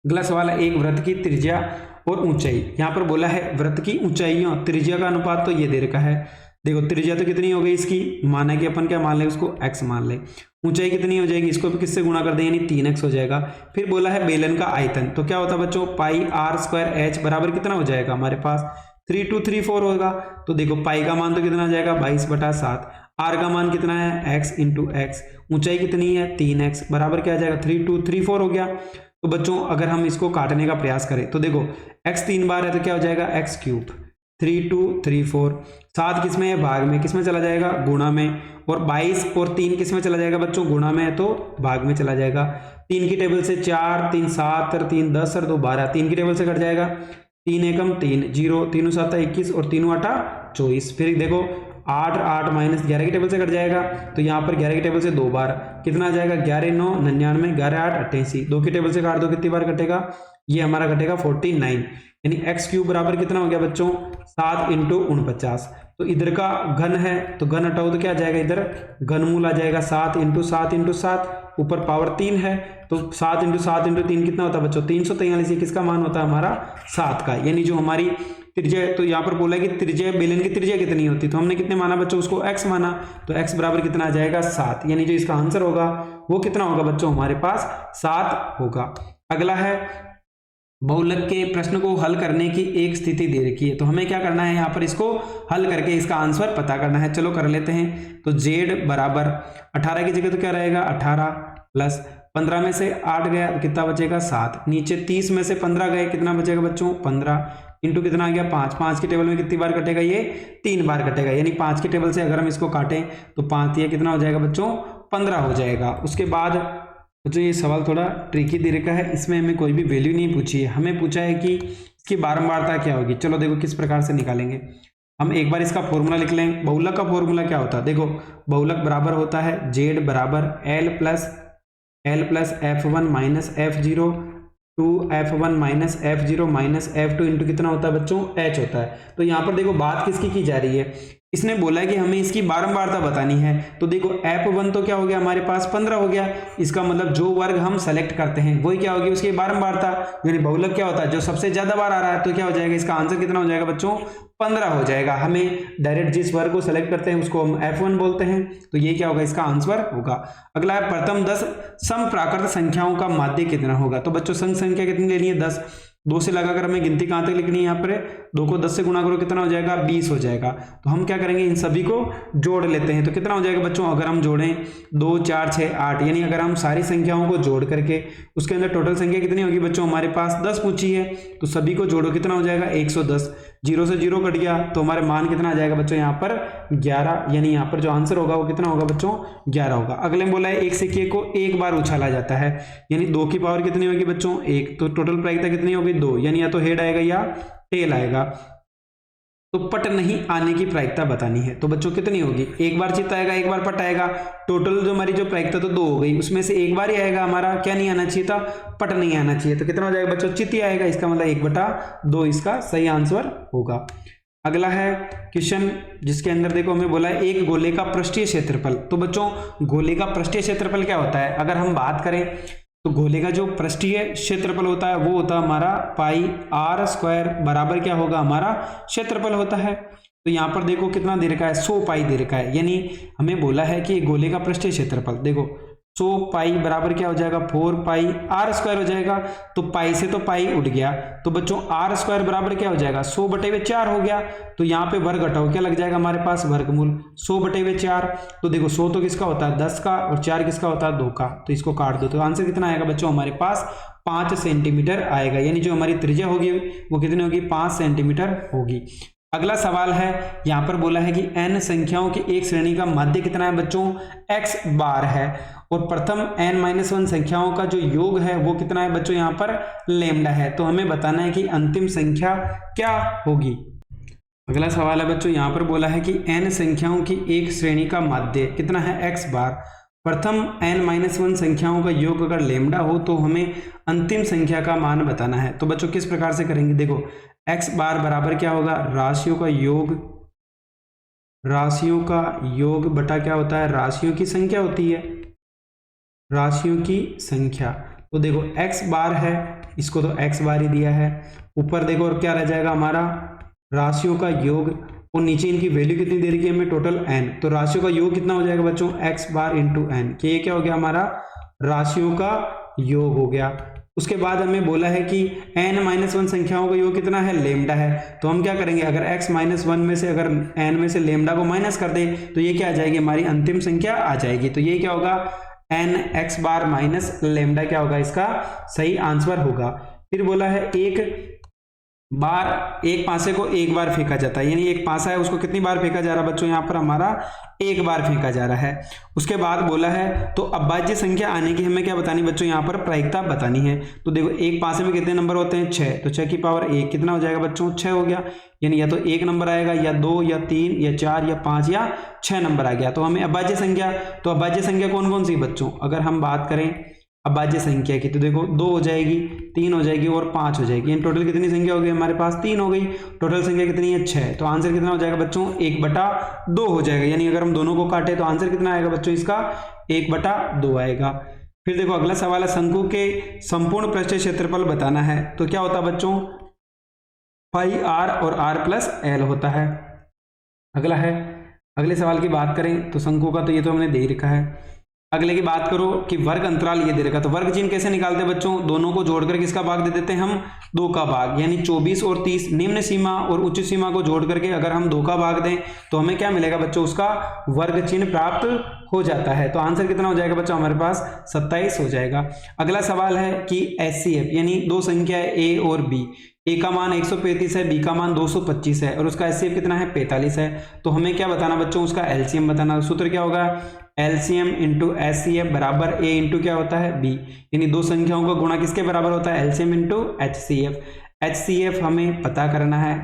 अगला सवाल है, एक वृत्त की त्रिज्या और ऊंचाई, यहाँ पर बोला है वृत्त की ऊंचाइयों त्रिज्या का अनुपात तो ये दे रखा है। देखो त्रिज्या तो कितनी हो गई इसकी, माना कि अपन क्या मान ले उसको x मान ले, ऊंचाई कितनी हो जाएगी इसको भी किससे गुणा कर दें यानी 3x हो जाएगा। फिर बोला है बेलन का आयतन, तो क्या होता है बच्चों पाई r स्क्वायर h बराबर कितना हो जाएगा हमारे पास 3234 होगा। तो देखो पाई का मान तो कितना आ जाएगा 22/7, r का मान कितना है x इंटू एक्स, ऊंचाई कितनी है 3x बराबर क्या आ जाएगा 3234 हो गया। तो बच्चों अगर हम इसको काटने का प्रयास करें तो देखो x 3 बार है तो क्या हो जाएगा x³ 3234, 7 किस में है भाग में, किस में चला जाएगा गुणा में, और 22 और 3 किस में चला जाएगा बच्चों गुणा में है तो भाग में चला जाएगा। 3 की टेबल से 4 3 7 और 3 10 और 2 12, 3 की टेबल से कट जाएगा 3 एकम 3 0, 3 7 21 और 3 8 24। फिर देखो 8 8 माइनस 11 की टेबल से कट जाएगा, तो यहाँ पर 11 की टेबल से 2 बार कितना आ जाएगा 11 9 99, 11 8 88, 2 की टेबल से काट दो कितनी बार कटेगा, ये हमारा कटेगा 49, यानी x³ बराबर कितना हो गया बच्चों 7 इंटू 49। तो इधर का घन है तो घन हटाओ तो क्या आ जाएगा इधर घनमूल आ जाएगा 7 इंटू 7 इंटू 7, ऊपर पावर 3 है तो 7 इंटू 7 इंटू 3 कितना होता है बच्चों 343, किसका मान होता है हमारा 7 का। यानी जो हमारी त्रिज्या, तो यहाँ पर बोला है कि त्रिज्या बेलन की त्रिज्या कितनी होती है, तो हमने कितने माना बच्चों उसको x माना, तो x बराबर कितना आ जाएगा 7, यानी जो इसका आंसर होगा वो कितना होगा बच्चों हमारे पास 7 होगा। अगला है, बहुलक के प्रश्न को हल करने की एक स्थिति दे रखी है, तो हमें क्या करना है यहाँ पर इसको हल करके इसका आंसर पता करना है। चलो कर लेते हैं। तो z बराबर 18 की जगह तो क्या रहेगा 18 प्लस 15 में से 8 गया तो कितना बचेगा 7। नीचे 30 में से 15 गए, कितना बचेगा बच्चों 15 इंटू कितना आ गया 5। 5 के टेबल में कितनी बार कटेगा, ये 3 बार कटेगा, यानी 5 के टेबल से अगर हम इसको काटें तो 5 ये कितना हो जाएगा बच्चों 15 हो जाएगा। उसके बाद बच्चों ये सवाल थोड़ा ट्रिकी दे रखा है, इसमें हमें कोई भी वैल्यू नहीं पूछी है, हमें पूछा है कि इसकी बारंबारता क्या होगी। चलो देखो किस प्रकार से निकालेंगे। हम एक बार इसका फॉर्मूला लिख लें। बहुलक का फॉर्मूला क्या होता है, देखो बहुलक बराबर होता है जेड बराबर L plus F1 minus F0 two F1 minus F0 minus F2 into कितना होता है बच्चों H होता है। तो यहाँ पर देखो बात किसकी की जा रही है, इसने बोला है कि हमें इसकी बारंबारता बतानी है। तो देखो F1 तो क्या हो गया हमारे पास 15 हो गया, इसका मतलब जो वर्ग हम सेलेक्ट करते हैं वही क्या होगी उसकी बारंबारता, यानी बहुलक क्या होता है जो सबसे ज्यादा बार आ रहा है, तो क्या हो जाएगा इसका आंसर कितना हो जाएगा बच्चों 15 हो जाएगा। हमें डायरेक्ट जिस वर्ग को सेलेक्ट करते हैं उसको हम F1 बोलते हैं, तो ये क्या होगा इसका आंसर होगा। अगला है प्रथम 10 समप्राकृत संख्याओं का माध्य कितना होगा। तो बच्चों संख्या कितनी लेनी है 10, 2 से लगाकर हमें गिनती कहां तक लिखनी है, यहाँ पर 2 को 10 से गुणा करो कितना हो जाएगा 20 हो जाएगा। तो हम क्या करेंगे इन सभी को जोड़ लेते हैं, तो कितना हो जाएगा बच्चों अगर हम जोड़ें 2 4 6 8, यानी अगर हम सारी संख्याओं को जोड़ करके उसके अंदर टोटल संख्या कितनी होगी बच्चों हमारे पास 10 पूछी है, तो सभी को जोड़ो कितना हो जाएगा 110। 0 से 0 कट गया तो हमारे मान कितना आ जाएगा बच्चों यहाँ पर 11, यानी यहाँ पर जो आंसर होगा वो कितना होगा बच्चों 11 होगा। अगले में बोला है एक सिक्के को एक बार उछाला जाता है, यानी 2 की पावर कितनी होगी बच्चों 1, तो टोटल प्रायिकता कितनी होगी 2, यानी या तो हेड आएगा या टेल आएगा। तो पट नहीं आने की प्रायिकता बतानी है, तो बच्चों कितनी होगी, एक बार चित्त आएगा एक बार पट आएगा। टोटल जो हमारी जो प्रायिकता तो 2 हो गई, उसमें से एक बार ही आएगा हमारा क्या नहीं आना चाहिए था, पट नहीं आना चाहिए, तो कितना हो जाएगा बच्चों चित्त ही आएगा, इसका मतलब 1/2 इसका सही आंसर होगा। अगला है क्वेश्चन जिसके अंदर देखो हमें बोला है एक गोले का पृष्ठीय क्षेत्रफल। तो बच्चों गोले का पृष्ठीय क्षेत्रफल क्या होता है, अगर हम बात करें तो गोले का जो पृष्ठीय क्षेत्रफल होता है वो होता है हमारा पाई आर स्क्वायर बराबर क्या होगा हमारा क्षेत्रफल होता है। तो यहाँ पर देखो कितना दे रखा है 100 पाई दे रखा है, यानी हमें बोला है कि गोले का पृष्ठीय क्षेत्रफल देखो 100 पाई बराबर क्या हो जाएगा 4 पाई आर स्क्वायर हो जाएगा। तो पाई से तो पाई उठ गया, तो बच्चों आर स्क्वायर बराबर क्या हो जाएगा 100/4 हो गया। तो यहाँ पे वर्ग घटाओ क्या लग जाएगा हमारे पास वर्गमूल 100/4। तो देखो 100 तो किसका होता है 10 का और 4 किसका होता है 2 का, तो इसको काट दो, तो आंसर कितना आएगा बच्चों हमारे पास 5 सेंटीमीटर आएगा, यानी जो हमारी त्रिज्या होगी वो कितनी होगी 5 सेंटीमीटर होगी। अगला सवाल है यहाँ पर बोला है कि n संख्याओं की एक श्रेणी का माध्य कितना है बच्चों x बार है, और प्रथम n-1 संख्याओं का जो योग है वो कितना है बच्चों यहाँ पर लैम्डा है। तो हमें बताना है कि अंतिम संख्या क्या होगी। अगला सवाल है बच्चों यहाँ पर बोला है कि n संख्याओं की एक श्रेणी का माध्य कितना है x बार, प्रथम n-1 संख्याओं का योग अगर लैम्डा हो तो हमें अंतिम संख्या का मान बताना है। तो बच्चों किस प्रकार से करेंगे, देखो x बार बराबर क्या होगा राशियों का योग बटा क्या होता है राशियों की संख्या होती है, राशियों की संख्या। तो देखो x बार है, इसको तो x बार ही दिया है, ऊपर देखो और क्या रह जाएगा हमारा राशियों का योग, और नीचे इनकी वैल्यू कितनी दे रही है हमें टोटल n, तो राशियों का योग कितना हो जाएगा बच्चों x बार इंटू n, कि ये क्या हो गया हमारा राशियों का योग हो गया। उसके बाद हमें बोला है कि n-1 संख्याओं का योग कितना है लैम्डा है, तो हम क्या करेंगे अगर x-1 में से अगर n में से लैम्डा को माइनस कर दे तो ये क्या आ जाएगी हमारी अंतिम संख्या आ जाएगी। तो ये क्या होगा n x बार माइनस लैम्डा क्या होगा इसका सही आंसर होगा। फिर बोला है एक पासे को एक बार फेंका जाता है, यानी एक पासा है उसको कितनी बार फेंका जा रहा है बच्चों यहाँ पर हमारा एक बार फेंका जा रहा है। उसके बाद बोला है तो अभाज्य संख्या आने की हमें क्या बतानी बच्चों यहाँ पर प्रायिकता बतानी है। तो देखो एक पासे में कितने नंबर होते हैं 6, तो 6 की पावर 1 कितना हो जाएगा बच्चों 6 हो गया, यानी या तो 1 नंबर आएगा या 2 या 3 या 4 या 5 या 6 नंबर आ गया। तो हमें अभाज्य संख्या, तो अभाज्य संख्या कौन कौन सी बच्चों, अगर हम बात करें अभाज्य संख्या की तो देखो 2 हो जाएगी 3 हो जाएगी और 5 हो जाएगी, इन टोटल कितनी संख्या हो गई हमारे पास 3 हो गई, टोटल संख्या कितनी है 6। तो आंसर कितना हो जाएगा बच्चों 1/2 हो जाएगा, यानी अगर हम दोनों को काटे तो आंसर कितना आएगा बच्चों इसका 1/2 आएगा। फिर देखो अगला सवाल है शंकु के संपूर्ण पृष्ठीय क्षेत्रफल बताना है। तो क्या होता है बच्चों पाई आर और आर प्लस एल होता है। अगला है अगले सवाल की बात करें तो शंकु का तो ये तो हमने दे ही रखा है। अगले की बात करो कि वर्ग अंतराल ये दे रखा, तो वर्ग चिन्ह कैसे निकालते हैं बच्चों, दोनों को जोड़कर किसका भाग दे देते हैं हम, 2 का भाग, यानी 24 और 30 निम्न सीमा और उच्च सीमा को जोड़ करके अगर हम 2 का भाग दें तो हमें क्या मिलेगा बच्चों, उसका वर्ग चिन्ह प्राप्त हो जाता है। तो आंसर कितना हो जाएगा बच्चों, हमारे पास 27 हो जाएगा। अगला सवाल है कि HCF यानी दो संख्या है A और B, A का मान 135 है, B का मान 225 है और उसका HCF कितना है, 45 है। तो हमें क्या बताना बच्चों, उसका LCM बताना। सूत्र क्या होगा, LCM इंटू HCF बराबर A इंटू क्या होता है, B, यानी दो संख्याओं का गुणा किसके बराबर होता है, LCM इंटू HCF। HCF हमें पता करना है,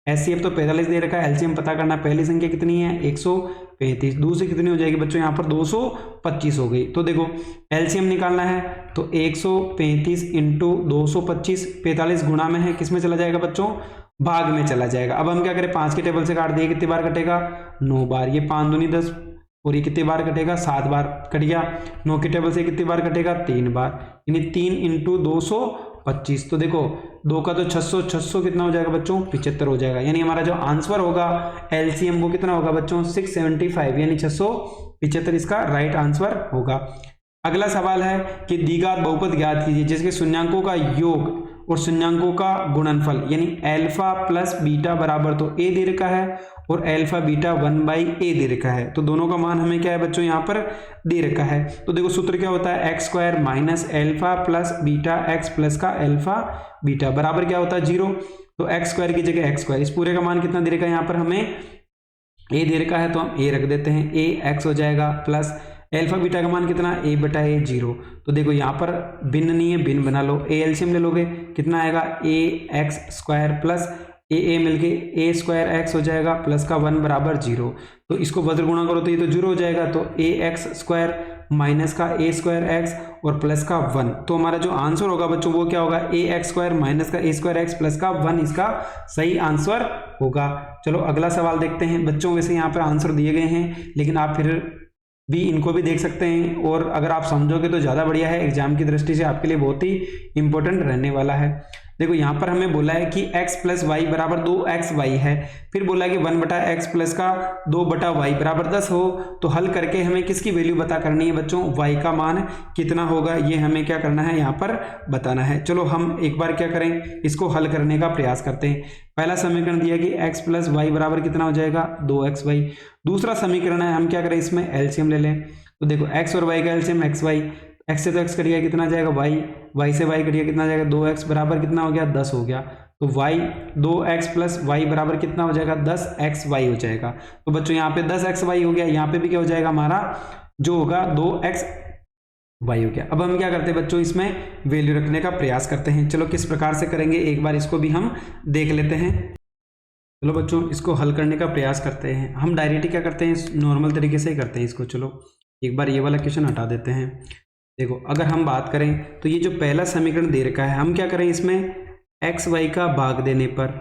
HCF तो 45 दे रखा है, LCM पता करना। पहली संख्या कितनी है, 135, दूसरी कितनी हो जाएगी बच्चों, यहाँ पर 225 हो गई। तो देखो LCM निकालना है तो 135 इंटू 225, 45 गुणा में है, किस में चला जाएगा बच्चों, भाग में चला जाएगा। अब हम क्या करें, 5 के टेबल से काट दिए, कितनी बार कटेगा, 9 बार, ये 5 दूनी 10 और ये कितनी बार कटेगा, 7 बार कट गया। 9 के टेबल से कितनी बार कटेगा, 3 बार, यानी 3 इंटू 225। तो देखो 2 का तो 600, 600 कितना हो जाएगा बच्चों, 75 हो जाएगा। यानी हमारा जो आंसर होगा LCM वो कितना होगा बच्चों, 675, यानी 675 इसका राइट आंसर होगा। अगला सवाल है कि द्विघात बहुपद ज्ञात कीजिए जिसके शून्यांकों का योग और शून्यांकों का गुणनफल यानी अल्फा प्लस बीटा बराबर, तो A दे रखा है और अल्फा बीटा 1/a दे रखा है। तो दोनों का मान हमें क्या है बच्चों, यहाँ पर दे रखा है। तो देखो सूत्र क्या होता है, x square minus alpha plus beta x plus का अल्फा बीटा बराबर क्या होता है, 0। तो x स्क्वायर की जगह x स्क्वायर, इस पूरे का मान कितना दे रखा है, यहाँ पर हमें a दे रखा है तो हम a रख देते हैं, a x हो जाएगा प्लस अल्फा बीटा का मान कितना, a/a 0। तो देखो यहाँ पर भिन्न नहीं है, भिन्न बना लो, a एलसीएम ले लोगे कितना आएगा, ax स्क्वायर प्लस a मिलके a स्क्वायर x हो जाएगा प्लस का 1 बराबर 0। तो इसको वज्र गुणा करो तो ये तो 0 हो जाएगा, तो ax स्क्वायर माइनस का a स्क्वायर x और प्लस का 1। तो हमारा जो आंसर होगा बच्चों वो क्या होगा, ax स्क्वायर माइनस का a स्क्वायर x प्लस का 1 इसका सही आंसर होगा। चलो अगला सवाल देखते हैं बच्चों। वैसे यहाँ पर आंसर दिए गए हैं लेकिन आप फिर भी इनको भी देख सकते हैं और अगर आप समझोगे तो ज़्यादा बढ़िया है, एग्जाम की दृष्टि से आपके लिए बहुत ही इंपॉर्टेंट रहने वाला है। देखो यहाँ पर हमें बोला है कि x प्लस वाई बराबर 2xy है, फिर बोला है कि 1/x प्लस का 2/y बराबर 10 हो। तो हल करके हमें किसकी वैल्यू पता करनी है बच्चों, y का मान कितना होगा ये हमें क्या करना है, यहाँ पर बताना है। चलो हम एक बार क्या करें, इसको हल करने का प्रयास करते हैं। पहला समीकरण दिया कि x प्लस वाई बराबर कितना हो जाएगा, 2xy। दूसरा समीकरण है, हम क्या करें इसमें एलसीएम ले लें। तो देखो x और y का एलसीएम xy, x से तो x कट गया कितना जाएगा y से y कट गया कितना जाएगा 2x बराबर कितना हो गया 10 हो गया। तो y 2x प्लस y बराबर कितना हो जाएगा 10xy हो जाएगा। तो बच्चों यहाँ पे 10xy हो गया, यहाँ पे भी क्या हो जाएगा हमारा जो होगा 2xy हो गया। अब हम क्या करते हैं बच्चों, इसमें वैल्यू रखने का प्रयास करते हैं। चलो किस प्रकार से करेंगे एक बार इसको भी हम देख लेते हैं। चलो बच्चों इसको हल करने का प्रयास करते हैं। हम डायरेक्ट क्या करते हैं, नॉर्मल तरीके से ही करते हैं इसको। चलो एक बार ये वाला क्वेश्चन हटा देते हैं। देखो अगर हम बात करें तो ये जो पहला समीकरण दे रखा है, हम क्या करें इसमें एक्स वाई का भाग देने पर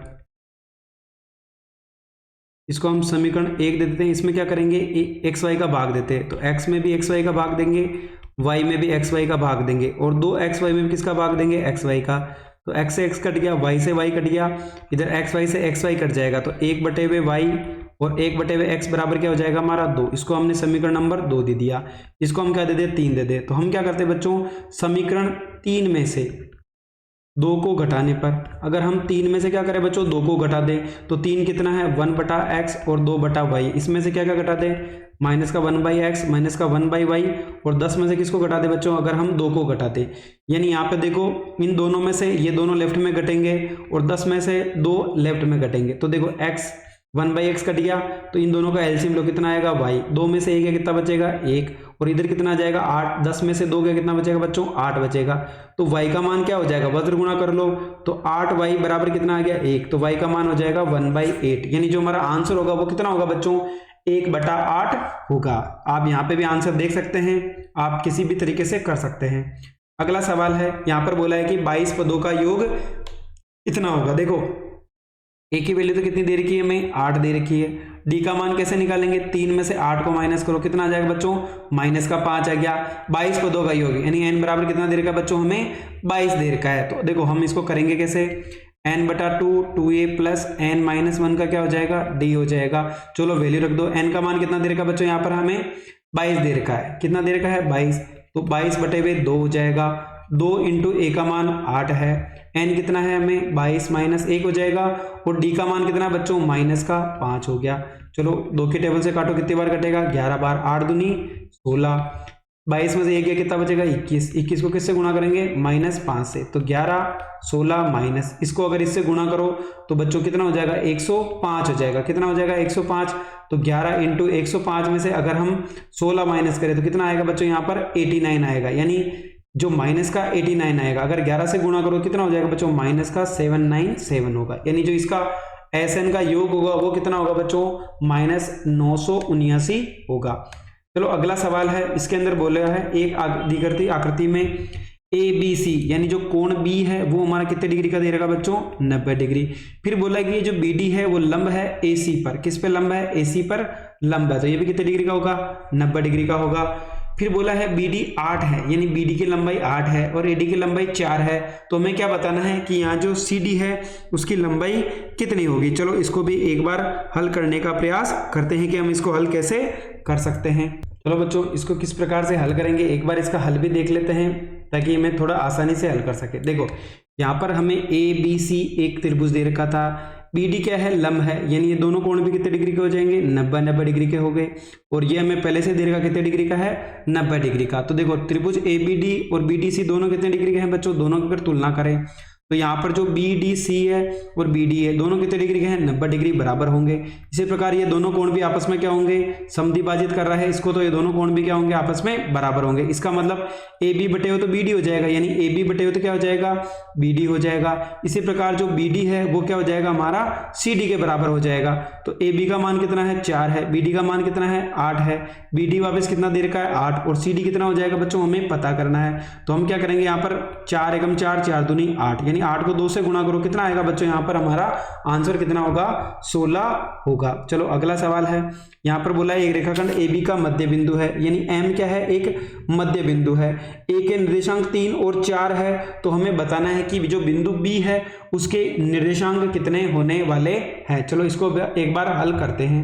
इसको हम समीकरण 1 दे देते हैं। इसमें क्या करेंगे, एक्स वाई का भाग देते हैं, तो एक्स में भी एक्स वाई का भाग देंगे, वाई में भी एक्स वाई का भाग देंगे और 2xy में भी किसका भाग देंगे, एक्स वाई का। तो x से x कट गया, y से y कट गया, इधर एक्स वाई से एक्स वाई कट जाएगा, तो 1/y और 1/x बराबर क्या हो जाएगा हमारा 2। इसको हमने समीकरण नंबर 2 दे दिया। इसको हम क्या दे दे, 3 दे दे। तो हम क्या करते हैं बच्चों, समीकरण 3 में से 2 को घटाने पर, अगर हम 3 में से क्या करें बच्चों 2 को घटा दें तो 3 कितना है 1/x और 2/y। इसमें से क्या क्या घटा दें, माइनस का 1/x माइनस का 1/y और 10 में से किसको घटा दे बच्चों, अगर हम 2 को घटाते, यानी यहाँ पे देखो इन दोनों में से ये दोनों लेफ्ट में घटेंगे और 10 में से 2 लेफ्ट में घटेंगे। तो देखो x 1/x कट गया, तो इन दोनों का एलसीएम लो कितना आएगा y, 2 में से 1 है कितना बचेगा 1 और इधर कितना आ जाएगा 8, 10 में से 2 का कितना बचेगा बच्चों 8 बचेगा। तो y का मान क्या हो जाएगा, वज्र गुणा कर लो, तो 8y बराबर कितना आ गया 1, तो y का मान हो जाएगा 1/8। यानी जो हमारा आंसर होगा वो कितना होगा बच्चों 1/8 होगा। आप यहाँ पे भी आंसर देख सकते हैं, आप किसी भी तरीके से कर सकते हैं। अगला सवाल है, यहाँ पर बोला है कि 22 पदों का योग इतना होगा। देखो एक की वैल्यू तो कितनी दे रखी है हमें 8 दे रखी है। डी का मान कैसे निकालेंगे, 3 में से 8 को माइनस करो, कितना आ जाएगा बच्चों माइनस का 5 आ गया। 22 पदों का योग यानी n बराबर कितना दे रखा है बच्चों, हमें 22 दे रखा है। तो देखो हम इसको करेंगे कैसे, n/2 2a प्लस n-1 का क्या हो जाएगा d हो जाएगा। चलो वैल्यू रख दो, n का मान कितना दे रखा है बच्चों, यहाँ पर हमें 22 दे रखा है। कितना दे रखा है? 22। तो 22/2 हो जाएगा। 2 इंटू ए का मान 8 है। एन कितना है हमें? 22 माइनस 1 हो जाएगा। और डी का मान कितना है बच्चों? माइनस का 5 हो गया। चलो 2 के टेबल से काटो, कितनी बार कटेगा? 11 बार। 8 दूनी 16। 22 में से 1 गया, कितना बचेगा? 21। 21 को किससे गुणा करेंगे? -5 से। तो 11 16 माइनस, इसको अगर इससे गुणा करो तो बच्चों कितना हो जाएगा? 105 हो जाएगा। कितना हो जाएगा? 105। तो 11 इंटू 105 में से अगर हम 16 माइनस करें तो कितना आएगा बच्चों? यहाँ पर 89 आएगा। यानी जो माइनस का 89 आएगा, अगर 11 से गुणा करो कितना हो जाएगा बच्चों? माइनस का 797 होगा। यानी जो इसका SN का योग होगा वो कितना होगा बच्चों? -979 होगा। चलो अगला सवाल है, इसके अंदर बोला है एक दिगर्ती आकृति में ABC यानी जो कोण B है वो हमारा कितने डिग्री का दे रखा बच्चों? 90 डिग्री। फिर बोला कि ये जो BD है वो लंब है AC पर। किस पे लंब है? AC पर लंब है। तो ये भी कितने डिग्री का होगा? 90 डिग्री का होगा। फिर बोला है BD 8 है, यानी BD की लंबाई 8 है और AD की लंबाई 4 है। तो हमें क्या बताना है कि यहाँ जो CD है उसकी लंबाई कितनी होगी। चलो इसको भी एक बार हल करने का प्रयास करते हैं कि हम इसको हल कैसे कर सकते हैं। चलो बच्चों इसको किस प्रकार से हल करेंगे एक बार इसका हल भी देख लेते हैं ताकि हमें थोड़ा आसानी से हल कर सके। देखो यहाँ पर हमें ABC एक त्रिभुज दे रखा था। BD क्या है? लंब है, यानी ये दोनों कोण भी कितने डिग्री के हो जाएंगे? 90 डिग्री के हो गए। और ये हमें पहले से दे रखा कितने डिग्री का है? 90 डिग्री का। तो देखो त्रिभुज ABD और BDC दोनों कितने डिग्री के हैं बच्चों? दोनों की अगर तुलना करें तो यहाँ पर जो BDC है और BD है दोनों कितने डिग्री के हैं? 90 डिग्री बराबर होंगे। इसी प्रकार ये दोनों कोण भी आपस में क्या होंगे? समद्विभाजित कर रहा है इसको, तो ये दोनों कोण भी क्या होंगे? आपस में बराबर होंगे। इसका मतलब AB बटे हो तो BD हो जाएगा, यानी AB बटे हो तो क्या हो जाएगा? BD हो जाएगा। इसी प्रकार जो BD है वो क्या हो जाएगा? हमारा CD के बराबर हो जाएगा। तो AB का मान कितना है? 4 है। BD का मान कितना है? 8 है। BD वापस कितना दे रखा है? 8। और CD कितना हो जाएगा बच्चों? हमें पता करना है। तो हम क्या करेंगे यहाँ पर 4 एकम 4 4 दूनी 8, 8 को 2 से गुणा करो, कितना आएगा बच्चों? यहाँ पर हमारा आंसर कितना होगा? 16 होगा। चलो अगला सवाल है, यहाँ पर बोला है एक रेखाखंड AB का मध्य बिंदु है, यानी M क्या है? एक मध्य बिंदु है। A के निर्देशांक 3 और 4 है। तो हमें बताना है कि जो बिंदु B है उसके निर्देशांक कितने होने वाले हैं। चलो इसको एक बार हल करते हैं।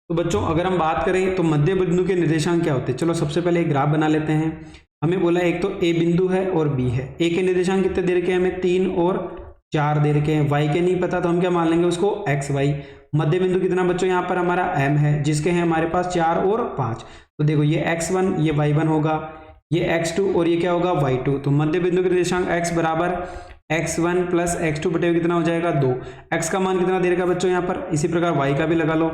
तो बच्चों अगर हम बात करें तो मध्य बिंदु के निर्देशांक क्या होते हैं? चलो सबसे पहले एक ग्राफ बना लेते हैं। हमें बोला एक तो A बिंदु है और B है। A के निर्देशांक कितने दे रखे हैं हमें? 3 और 4 दे रखे हैं। Y के नहीं पता तो हम क्या मान लेंगे उसको? XY। मध्य बिंदु कितना बच्चों? यहाँ पर हमारा M है जिसके हैं हमारे पास 4 और 5। तो देखो ये X1 ये Y1 होगा, ये X2 और ये क्या होगा? Y2। तो मध्य बिंदु के निर्देशांक X बराबर x1 प्लस x2 बटे हुए कितना हो जाएगा? 2। x का मान कितना दे रखा बच्चों यहाँ पर? इसी प्रकार y का भी लगा लो,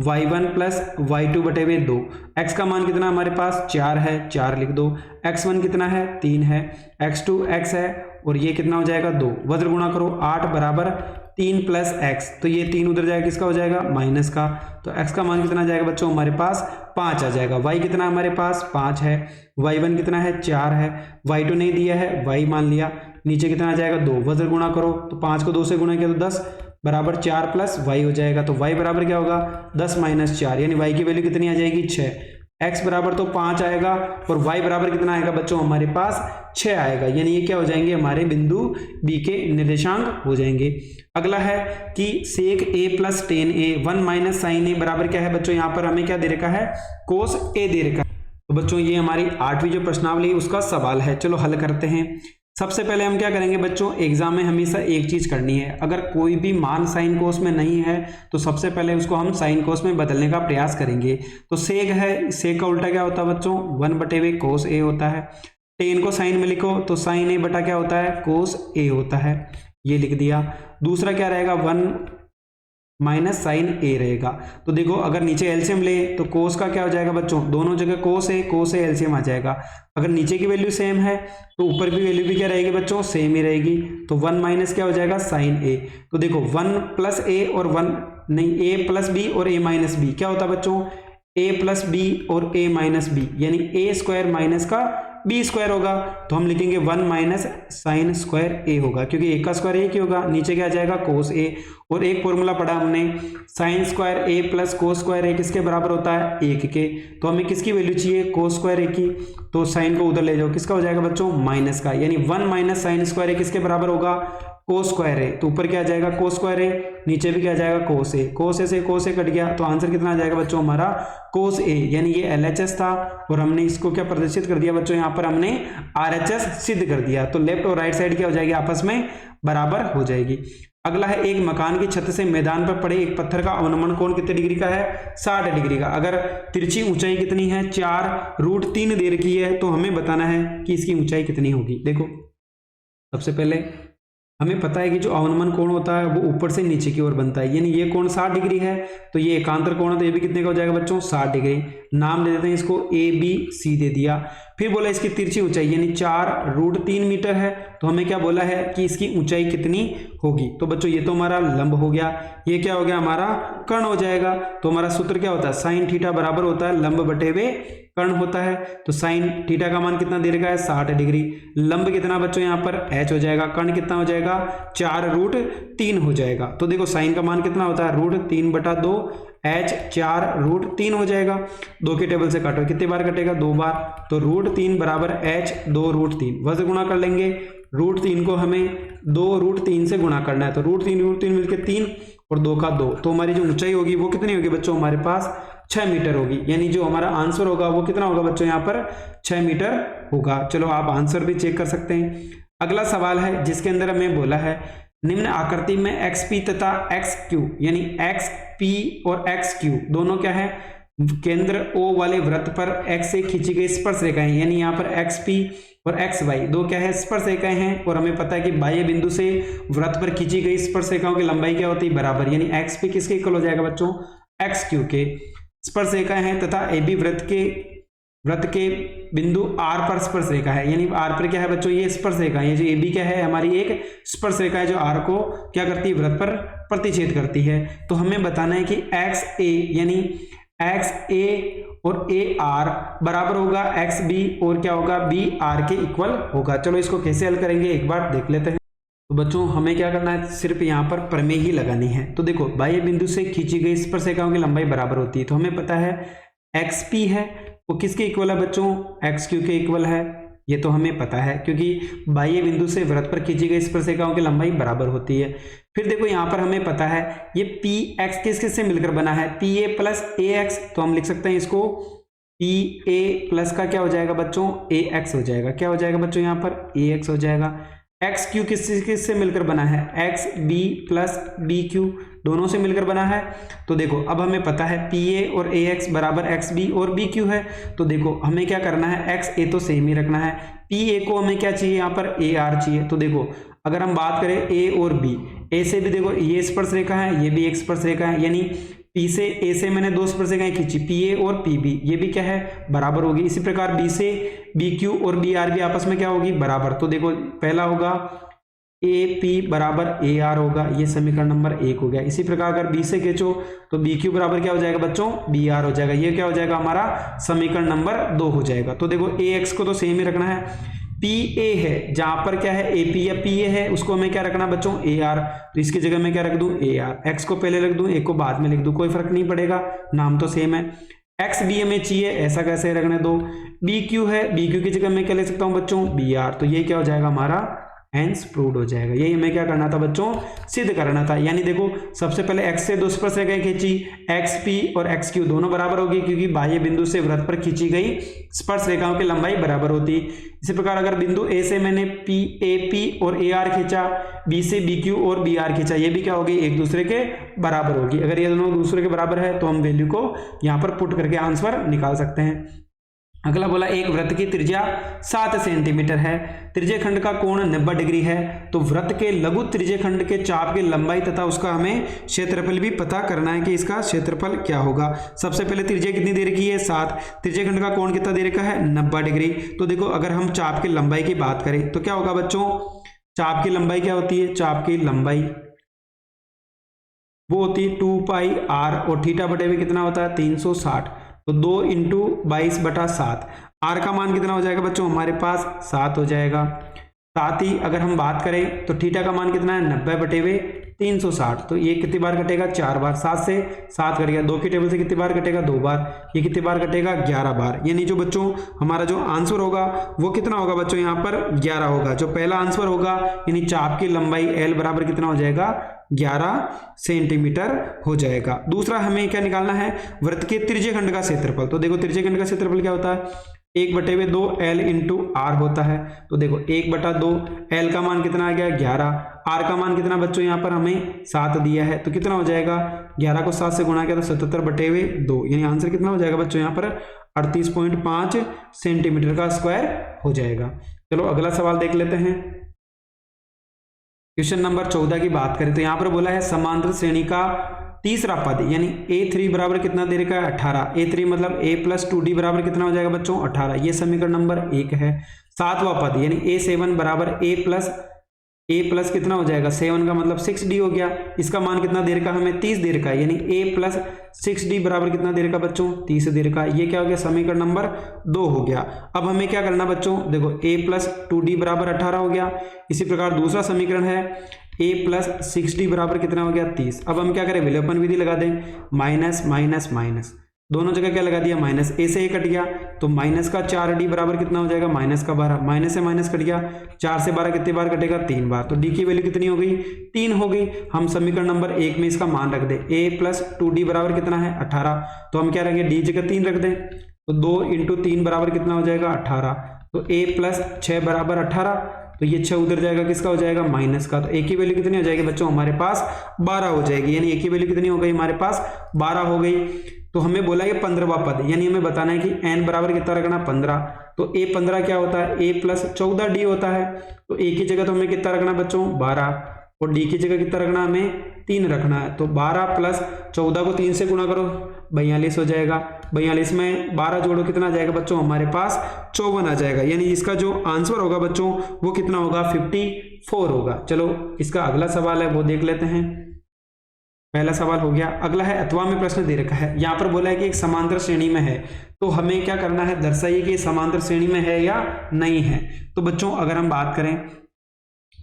y1 प्लस y2 बटे हुए 2। x का मान कितना हमारे पास? 4 है, 4 लिख दो। x1 कितना है? 3 है। x2 x है और ये कितना हो जाएगा? 2। वज्र गुणा करो, 8 बराबर 3 प्लस x। तो ये 3 उधर जाएगा, किसका हो जाएगा? माइनस का। तो x का मान कितना जाएगा बच्चों? हमारे पास 5 आ जाएगा। y कितना हमारे पास? 5 है। y1 कितना है? 4 है। y2 नहीं दिया है, y मान लिया। नीचे कितना आ जाएगा? 2। वज्र गुणा करो तो 5 को 2 से गुणा किया तो 10 बराबर 4 प्लस y हो जाएगा। तो y बराबर क्या होगा? 10 माइनस 4, यानी y की वैल्यू कितनी आ जाएगी? 6। x बराबर तो 5 आएगा और y बराबर कितना आएगा बच्चों? हमारे पास 6 आएगा। यानी ये क्या हो जाएंगे? हमारे बिंदु B के निर्देशांक हो जाएंगे। अगला है कि sec a plus tan a 1 minus sine a बराबर क्या है बच्चों? यहाँ पर हमें क्या दे रखा है? कोस a दे रखा है। तो बच्चों ये हमारी 8वीं जो प्रश्नावली उसका सवाल है। चलो हल करते हैं। सबसे पहले हम क्या करेंगे बच्चों? एग्जाम में हमेशा एक चीज करनी है, अगर कोई भी मान साइन कोस में नहीं है तो सबसे पहले उसको हम साइन कोस में बदलने का प्रयास करेंगे। तो सेक है, सेक का उल्टा क्या होता है बच्चों? 1 बटे हुए कोस ए होता है। टेन को साइन में लिखो तो साइन ए बटा क्या होता है? कोस ए होता है। ये लिख दिया। दूसरा क्या रहेगा? 1 माइनस साइन ए रहेगा। तो देखो अगर नीचे एलसीएम ले तो कोस का क्या हो जाएगा बच्चों? दोनों जगह कोस है एलसीएम आ जाएगा। अगर नीचे की वैल्यू सेम है तो ऊपर की वैल्यू भी क्या रहेगी बच्चों? सेम ही रहेगी। तो 1 माइनस क्या हो जाएगा? साइन ए। तो देखो 1 प्लस ए और 1 नहीं, ए प्लस बी और ए माइनस बी क्या होता है बच्चों? ए प्लस बी और ए माइनस बी, यानी ए स्क्वायर माइनस का बी स्क्वायर होगा। तो हम लिखेंगे 1 माइनस साइन स्क्वायर ए होगा, क्योंकि ए का स्क्वायर एक ही होगा। नीचे क्या आ जाएगा? कोस ए। और एक फॉर्मूला पढ़ा हमने, साइन स्क्वायर ए प्लस कोस स्क्वायर ए किसके बराबर होता है? 1 के। तो हमें किसकी वैल्यू चाहिए? कोस स्क्वायर ए की। तो साइन को उधर ले जाओ, किसका हो जाएगा बच्चों? माइनस का, यानी 1 माइनस साइन स्क्वायर ए किसके बराबर होगा? कोस स्क्वायर ए। तो ऊपर क्या आ जाएगा? कोस स्क्वायर ए नीचे भी क्या आ जाएगा कोस ए, कोस ए कट गया तो आंसर कितना आ जाएगा बच्चों हमारा कोस ए, यानी ये LHS था और हमने इसको क्या प्रदर्शित कर दिया बच्चों, यहाँ पर हमने RHS सिद्ध कर दिया। तो लेफ्ट और राइट साइड क्या हो जाएगी, आपस में बराबर हो जाएगी। अगला है एक मकान की छत से मैदान पर पड़े एक पत्थर का अवनमन कोण कितने डिग्री का है, 60 डिग्री का। अगर तिरछी ऊंचाई कितनी है, 4√3 दे रखी है, तो हमें बताना है कि इसकी ऊंचाई कितनी होगी। देखो सबसे पहले हमें पता है कि जो अवनमन कोण होता है वो ऊपर से नीचे की ओर बनता है, यानी ये कोण 60 डिग्री है, तो ये एकांतर कोण है, तो ये भी कितने का हो जाएगा बच्चों 60 डिग्री। नाम दे देते हैं इसको ABC दे दिया। फिर बोला इसकी तिरछी ऊंचाई यानी 4√3 मीटर है, तो हमें क्या बोला है कि इसकी ऊंचाई कितनी होगी। तो बच्चों ये तो हमारा लंब हो गया, ये क्या हो गया हमारा कर्ण हो जाएगा। तो हमारा सूत्र क्या होता है, साइन थीटा बराबर होता है लंब बटे वे कर्ण होता है। तो साइन थीटा का मान कितना दे रखा है 60 डिग्री। लंब कितना बच्चों यहाँ पर h हो जाएगा, कर्ण कितना हो जाएगा 4√3 हो जाएगा। तो देखो साइन का मान कितना होता है √3/2, h 4√3 हो जाएगा। 2 के टेबल से काटो, कितने बार कटेगा 2 बार, तो √3 बराबर h 2√3 वह से गुणा कर लेंगे। √3 को हमें 2√3 से गुणा करना है, तो √3 मिलकर 3 और 2 का 2, तो हमारी जो ऊंचाई होगी वो कितनी होगी बच्चों हमारे पास 6 मीटर होगी। यानी जो हमारा आंसर होगा वो कितना होगा बच्चों यहाँ पर 6 मीटर होगा। चलो आप आंसर भी चेक कर सकते हैं। अगला सवाल है जिसके अंदर हमें बोला है निम्न आकृति में XP तथा XQ यानी XP और XQ दोनों क्या है, केंद्र O वाले वृत्त पर X से खींची गई स्पर्श रेखाएं, यानी यहाँ पर XP और XY दो क्या है स्पर्श रेखाएं हैं। और हमें पता है कि बाह्य बिंदु से वृत्त पर खींची गई स्पर्श रेखाओं की लंबाई क्या होती है बराबर, यानी XP किसके इक्वल हो जाएगा बच्चों XQ के। स्पर्श रेखाएं हैं तथा AB वृत्त के बिंदु R पर स्पर्श रेखा है, यानी R पर क्या है बच्चों ये स्पर्श रेखा है। ये जो AB क्या है हमारी एक स्पर्श रेखा है जो R को क्या करती है वृत्त पर प्रतिच्छेद करती है। तो हमें बताना है कि XA यानी XA और AR बराबर होगा XB और क्या होगा BR के इक्वल होगा। चलो इसको कैसे हल करेंगे एक बार देख लेते हैं। तो बच्चों हमें क्या करना है, सिर्फ यहाँ पर प्रमेय ही लगानी है। तो देखो बाह्य बिंदु से खींची गई स्पर्श रेखाओं की लंबाई बराबर होती है, तो हमें पता है XP है वो किसके इक्वल है बच्चों XQ के इक्वल है, ये तो हमें पता है क्योंकि बाह्य बिंदु से वृत्त पर खींची गई स्पर्श रेखाओं की लंबाई बराबर होती है। फिर देखो यहाँ पर हमें पता है ये PX किससे मिलकर बना है PA प्लस AX, तो हम लिख सकते हैं इसको PA प्लस का क्या हो जाएगा बच्चों AX हो जाएगा। क्या हो जाएगा बच्चों यहाँ पर AX हो जाएगा। XQ किससे मिलकर बना है XB प्लस BQ दोनों से मिलकर बना है। तो देखो अब हमें पता है PA और AX बराबर XB और BQ है। तो देखो हमें क्या करना है XA तो सेम ही रखना है, PA को हमें क्या चाहिए यहाँ पर AR चाहिए। तो देखो अगर हम बात करें A और B, A से भी देखो ये स्पर्श रेखा है ये भी एक स्पर्श रेखा है, यानी P से A से मैंने दो स्पर्श रेखाएं खींची PA और PB, ये भी क्या है बराबर होगी। इसी प्रकार B से BQ और BR भी आपस में क्या होगी बराबर। तो देखो पहला होगा AP बराबर AR होगा, ये समीकरण नंबर 1 हो गया। इसी प्रकार अगर B से खींचो तो BQ बराबर क्या हो जाएगा बच्चों BR हो जाएगा, ये क्या हो जाएगा हमारा समीकरण नंबर 2 हो जाएगा। तो देखो AX को तो सेम ही रखना है, PA है जहां पर क्या है AP या PA है उसको हमें क्या रखना बच्चों AR, तो इसकी जगह मैं क्या रख दूं AR, X को पहले रख दूं A को बाद में लिख दूं, कोई फर्क नहीं पड़ेगा नाम तो सेम है। XB हमें चाहिए ऐसा कैसे रखने दो, BQ है BQ की जगह मैं क्या ले सकता हूं बच्चों BR, तो ये क्या हो जाएगा हमारा हेंस प्रूव्ड हो जाएगा। यही हमें क्या करना था बच्चों सिद्ध करना था। यानी देखो सबसे पहले X से दो स्पर्श रेखाएं खींची, XP और XQ दोनों बराबर होगी क्योंकि बाह्य बिंदु से वृत्त पर खींची गई स्पर्श रेखाओं की लंबाई बराबर होती। इसी प्रकार अगर बिंदु A से मैंने PAP और AR खींचा, B से BQ और BR खींचा, ये भी क्या होगी एक दूसरे के बराबर होगी। अगर ये दोनों दूसरे के बराबर है तो हम वैल्यू को यहाँ पर पुट करके आंसर निकाल सकते हैं। अगला बोला एक वृत्त की त्रिज्या 7 सेंटीमीटर है, त्रिज्य खंड का कोण 90 डिग्री है, तो वृत्त के लघु त्रिज्य खंड के चाप की लंबाई तथा उसका हमें क्षेत्रफल भी पता करना है कि इसका क्षेत्रफल क्या होगा। सबसे पहले त्रिज्या कितनी दे रखी है 7, त्रिज्य खंड का कोण कितना दे रखा है 90 डिग्री। तो देखो अगर हम चाप की लंबाई की बात करें तो क्या होगा बच्चों, चाप की लंबाई क्या होती है, चाप की लंबाई वो होती है 2 पाई r और थीटा बटे में कितना होता है 360, तो 2 × 22/7, r का मान कितना हो जाएगा बच्चों हमारे पास 7 हो जाएगा। साथ ही अगर हम बात करें तो थीटा का मान कितना है 90/360, तो ये कितनी बार कटेगा 4 बार, 7 से 7 कट गया, 2 की टेबल से कितनी बार कटेगा 2 बार, ये कितनी बार कटेगा 11 बार। यानी जो बच्चों हमारा जो आंसर होगा वो कितना होगा बच्चों यहाँ पर 11 होगा। जो पहला आंसर होगा यानी चाप की लंबाई L बराबर कितना हो जाएगा 11 सेंटीमीटर हो जाएगा। दूसरा हमें क्या निकालना है, वृत्त के त्रिज्यखंड का क्षेत्रफल। तो देखो त्रिज्यखंड का क्षेत्रफल क्या होता है, 1/2 L इंटू आर होता है। तो देखो 1/2 L का मान कितना आ गया 11, आर का मान कितना बच्चों यहाँ पर हमें 7 दिया है, तो कितना हो जाएगा 11 को 7 से गुणा किया तो 77/2, यानी आंसर कितना हो जाएगा बच्चों यहाँ पर 38.5 सेंटीमीटर का स्क्वायर हो जाएगा। चलो अगला सवाल देख लेते हैं। क्वेश्चन नंबर 14 की बात करें तो यहाँ पर बोला है समांतर श्रेणी का तीसरा पद यानी a3 बराबर कितना दे रखा है 18, a3 मतलब a प्लस 2d बराबर कितना हो जाएगा बच्चों 18, ये समीकरण नंबर 1 है। सातवां पद यानी a7 बराबर a प्लस कितना हो जाएगा 7 का मतलब 6d हो गया, इसका मान कितना दे रखा हमें 30 दे रखा है, यानी a प्लस 6d बराबर कितना दे रखा बच्चों 30 दे रखा है। ये क्या हो गया समीकरण नंबर 2 हो गया। अब हमें क्या करना बच्चों, देखो a प्लस 2d बराबर 18 हो गया। इसी प्रकार दूसरा समीकरण है a प्लस 6d बराबर कितना हो गया 30। अब हम क्या करें, विलोपन विधि लगा दें, माइनस माइनस माइनस, दोनों जगह क्या लगा दिया माइनस, a से a कट गया तो माइनस का 4d बराबर कितना हो जाएगा माइनस का 12, माइनस से माइनस कट गया, 4 से 12 कितने बार कटेगा 3 बार, तो d की वैल्यू कितनी हो गई 3 हो गई। हम समीकरण नंबर 1 में इसका मान रख दें, a प्लस 2d बराबर कितना है 18, तो हम क्या रखेंगे d जगह 3 रख दें, तो 2 इंटू 3 बराबर कितना हो जाएगा 18, तो a प्लस 6 बराबर 18, तो ये 6 उधर जाएगा किसका हो जाएगा माइनस का, तो a की वैल्यू कितनी हो जाएगी बच्चों हमारे पास 12 हो जाएगी, यानी a की वैल्यू कितनी हो गई हमारे पास 12 हो गई। तो हमें बोला ये 15वां पद, यानी हमें बताना है कि n बराबर कितना रखना 15, तो a 15 क्या होता है a प्लस 14d होता है, तो a की जगह तो हमें कितना रखना बच्चों 12 और d की जगह कितना रखना हमें 3 रखना है, तो 12 प्लस 14 को 3 से गुणा करो 42 हो जाएगा, 42 में 12 जोड़ो कितना आ जाएगा बच्चों हमारे पास 54 आ जाएगा, यानी इसका जो आंसर होगा बच्चों वो कितना होगा 54 होगा। चलो इसका अगला सवाल है वो देख लेते हैं। पहला सवाल हो गया, अगला है अथवा में प्रश्न दे रखा है, यहाँ पर बोला है कि एक समांतर श्रेणी में है, तो हमें क्या करना है दर्शाइए कि समांतर श्रेणी में है या नहीं है। तो बच्चों अगर हम बात करें,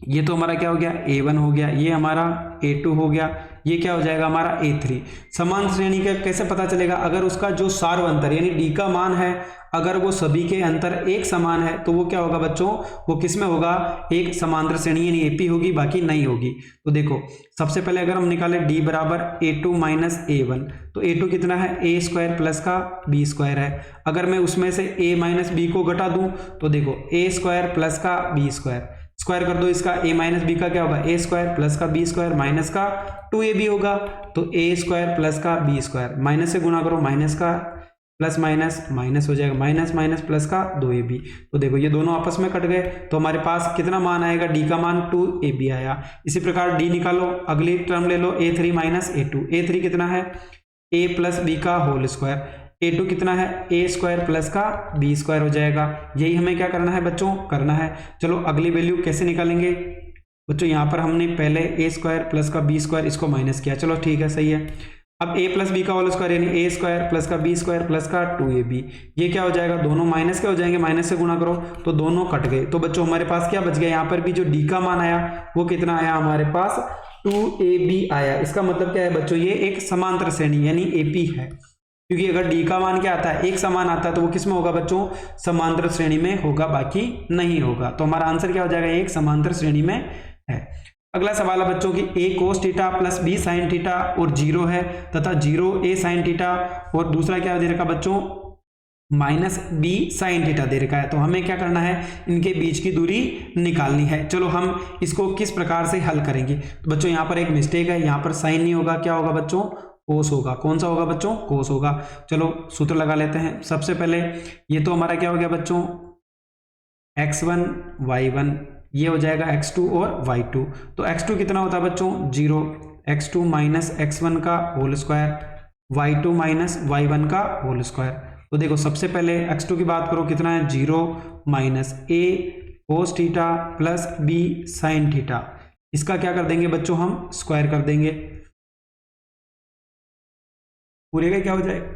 ये तो हमारा क्या हो गया a1 हो गया, ये हमारा a2 हो गया, ये क्या हो जाएगा हमारा a3। समांतर श्रेणी का कैसे पता चलेगा, अगर उसका जो सार्व अंतर यानी d का मान है अगर वो सभी के अंतर एक समान है तो वो क्या होगा बच्चों, वो किस में होगा एक समांतर श्रेणी यानी AP होगी, बाकी नहीं होगी। तो देखो सबसे पहले अगर हम निकालें d बराबर a2 माइनस a1, तो a2 कितना है a स्क्वायर प्लस का b स्क्वायर है, अगर मैं उसमें से a माइनस b को घटा दूं तो देखो a स्क्वायर प्लस का b स्क्वायर, स्क्वायर कर दो इसका a माइनस बी का क्या होगा a स्क्वायर प्लस का b स्क्वायर माइनस का 2ab होगा, तो a स्क्वायर प्लस का b स्क्वायर, माइनस से गुणा करो माइनस का प्लस माइनस माइनस हो जाएगा, माइनस माइनस प्लस का 2ab, तो देखो ये दोनों आपस में कट गए, तो हमारे पास कितना मान आएगा d का मान 2ab आया। इसी प्रकार d निकालो, अगली टर्म ले लो a3 माइनस a2, a3 कितना है a प्लस b का होल स्क्वायर, a2 कितना है a स्क्वायर प्लस का b स्क्वायर हो जाएगा। यही हमें क्या करना है बच्चों करना है। चलो अगली वैल्यू कैसे निकालेंगे बच्चों, यहाँ पर हमने पहले a स्क्वायर प्लस का b स्क्वायर इसको माइनस किया, चलो ठीक है सही है। अब a प्लस बी का होल स्क्वायर यानी a स्क्वायर प्लस का b स्क्वायर प्लस का 2ab, ये क्या हो जाएगा दोनों माइनस के हो जाएंगे, माइनस से गुणा करो तो दोनों कट गए, तो बच्चों हमारे पास क्या बच गया, यहाँ पर भी जो d का मान आया वो कितना आया हमारे पास 2ab आया। इसका मतलब क्या है बच्चों, ये एक समांतर श्रेणी यानी AP है, क्योंकि अगर d का मान क्या आता है एक समान आता है तो वो किस में होगा बच्चों समांतर श्रेणी में होगा, बाकी नहीं होगा। तो हमारा आंसर क्या हो जाएगा एक समांतर श्रेणी में है। अगला सवाल है बच्चों की a cos theta plus b sin theta और 0 है तथा 0 a sin थीटा और दूसरा क्या दे रखा बच्चों माइनस b sin थीटा दे रखा है। तो हमें क्या करना है इनके बीच की दूरी निकालनी है। चलो हम इसको किस प्रकार से हल करेंगे, तो बच्चों यहाँ पर एक मिस्टेक है, यहाँ पर साइन नहीं होगा, क्या होगा बच्चों कोस होगा। कौन सा होगा बच्चों कोस होगा। चलो सूत्र लगा लेते हैं। सबसे पहले ये तो हमारा क्या हो गया बच्चों x1 y1, ये हो जाएगा x2 और y2। तो x2 कितना होता है बच्चों 0, x2 माइनस x1 का whole square, y2 minus y1 का होल स्क्वायर। तो देखो सबसे पहले x2 की बात करो कितना है 0 minus a cos theta plus b sin theta, इसका क्या कर देंगे बच्चों हम स्क्वायर कर देंगे, पूरे का क्या हो जाएगा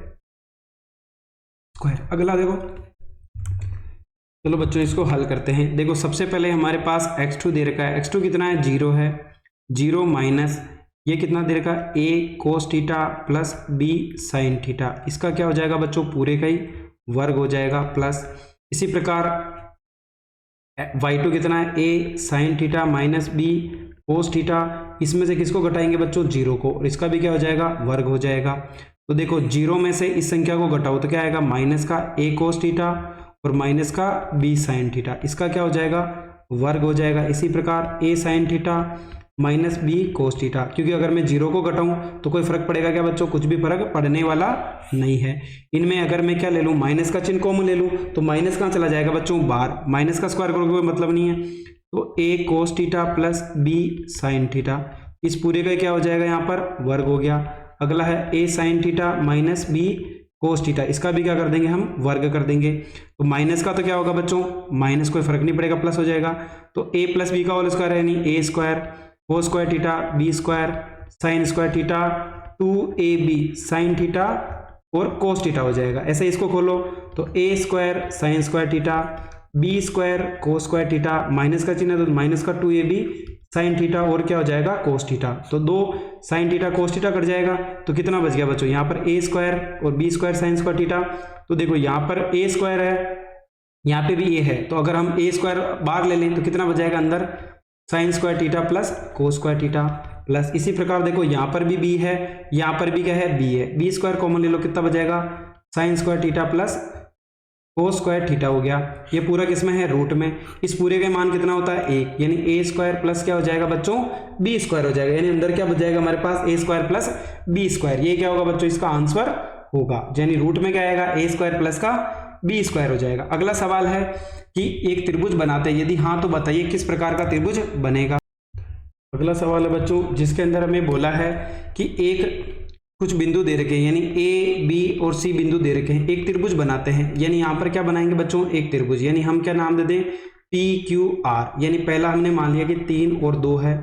स्क्वायर। अगला देखो, चलो बच्चों इसको हल करते हैं। देखो सबसे पहले हमारे पास x2 दे रखा है, x2 कितना है 0 है, 0 माइनस ये कितना दे रखा है a cos theta plus b sin theta, इसका क्या हो जाएगा बच्चों पूरे का ही वर्ग हो जाएगा प्लस। इसी प्रकार y2 कितना है a sin theta minus b cos theta, इसमें से किसको घटाएंगे बच्चों, 0 को, और इसका भी क्या हो जाएगा, वर्ग हो जाएगा। तो देखो 0 में से इस संख्या को घटाओ तो क्या आएगा, माइनस का a कोस थीटा और माइनस का b साइन थीटा, इसका क्या हो जाएगा, वर्ग हो जाएगा। इसी प्रकार a sine theta minus b cos theta, क्योंकि अगर मैं 0 को घटाऊं तो कोई फर्क पड़ेगा क्या बच्चों, कुछ भी फर्क पड़ने वाला नहीं है। इनमें अगर मैं क्या ले लूं, माइनस का चिन्ह कॉमन ले लूं तो माइनस कहाँ चला जाएगा बच्चों, बाहर, माइनस का स्क्वायर करोगे कोई मतलब नहीं है। तो a cos theta plus b sine theta, इस पूरे का क्या हो जाएगा, यहाँ पर वर्ग हो गया। अगला है a sine theta minus b cos theta, इसका भी क्या कर देंगे हम, वर्ग कर देंगे। तो माइनस का तो क्या होगा बच्चों, माइनस कोई फर्क नहीं पड़ेगा, प्लस हो जाएगा। तो a प्लस बी का होल स्क्वायर है, यानी a square cos square theta b square sine square theta 2ab sine theta और कोस थीटा हो जाएगा। ऐसे इसको खोलो तो a square sine square theta b square cos square theta, minus का चिन्ह है तो माइनस का 2ab साइन थीटा और क्या हो जाएगा, कोस थीटा। तो 2 sine theta cos theta cut जाएगा, तो कितना बच गया बच्चों, यहाँ पर a स्क्वायर और b square sine square theta. तो देखो यहाँ पर a स्क्वायर है, यहाँ पे भी a है, तो अगर हम a स्क्वायर बाहर ले लें तो कितना बच जाएगा अंदर, sign square theta plus cos square theta plus, इसी प्रकार देखो यहाँ पर भी b है, यहाँ पर भी क्या है, b है, b स्क्वायर कॉमन ले लो, कितना बच जाएगा, sign square theta plus cos square theta हो गया। ये पूरा किसमें है, रूट में। इस पूरे का मान कितना होता है, 1, यानी a स्क्वायर प्लस क्या हो जाएगा बच्चों, b स्क्वायर हो जाएगा, यानी अंदर क्या बच जाएगा हमारे पास, a square plus b square. ये क्या होगा बच्चों, इसका आंसर होगा, यानी रूट में क्या आएगा, a स्क्वायर प्लस का b स्क्वायर हो जाएगा। अगला सवाल है कि एक त्रिभुज बनाते हैं, यदि हाँ तो बताइए किस प्रकार का त्रिभुज बनेगा। अगला सवाल है बच्चों जिसके अंदर हमें बोला है कि एक कुछ बिंदु दे रखे हैं, यानी a b और c बिंदु दे रखे हैं, एक त्रिभुज बनाते हैं, यानी यहाँ पर क्या बनाएंगे बच्चों, एक त्रिभुज, यानी हम क्या नाम दे दें, p q r। यानी पहला हमने मान लिया कि 3 और 2 है,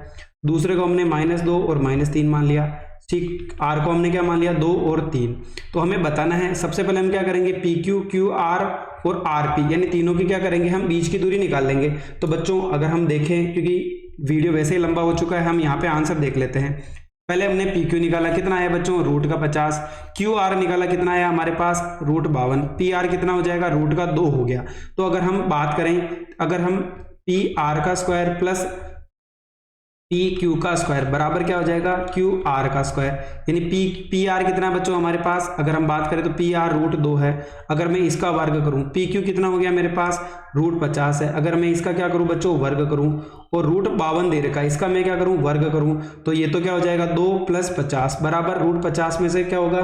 दूसरे को हमने -2 और -3 मान लिया, ठीक, r को हमने क्या मान लिया, 2 और 3। तो हमें बताना है, सबसे पहले हम क्या करेंगे, पी क्यू क्यू आर और आर पी, यानी तीनों की क्या करेंगे, हम बीच की दूरी निकाल लेंगे। तो बच्चों अगर हम देखें, क्योंकि वीडियो वैसे ही लंबा हो चुका है, हम यहाँ पे आंसर देख लेते हैं। पहले हमने पी क्यू निकाला, कितना आया बच्चों, रूट का 50। क्यू आर निकाला, कितना आया हमारे पास, रूट 52। पी आर कितना हो जाएगा, रूट का 2 हो गया। तो अगर हम बात करें, अगर हम पी आर का स्क्वायर प्लस पी क्यू का स्क्वायर बराबर क्या हो जाएगा, क्यू आर का स्क्वायर, यानी पी आर कितना है बच्चों हमारे पास, अगर हम बात करें तो पी आर रूट 2 है। अगर मैं इसका वर्ग करूं, पी क्यू कितना हो गया मेरे पास, रूट 50 है। अगर मैं इसका क्या करूं बच्चों, वर्ग करूं, और रूट 52 दे रखा है, इसका मैं क्या करूं, वर्ग करूं, तो ये तो क्या हो जाएगा, 2 + 50 बराबर रूट 50 में से क्या होगा,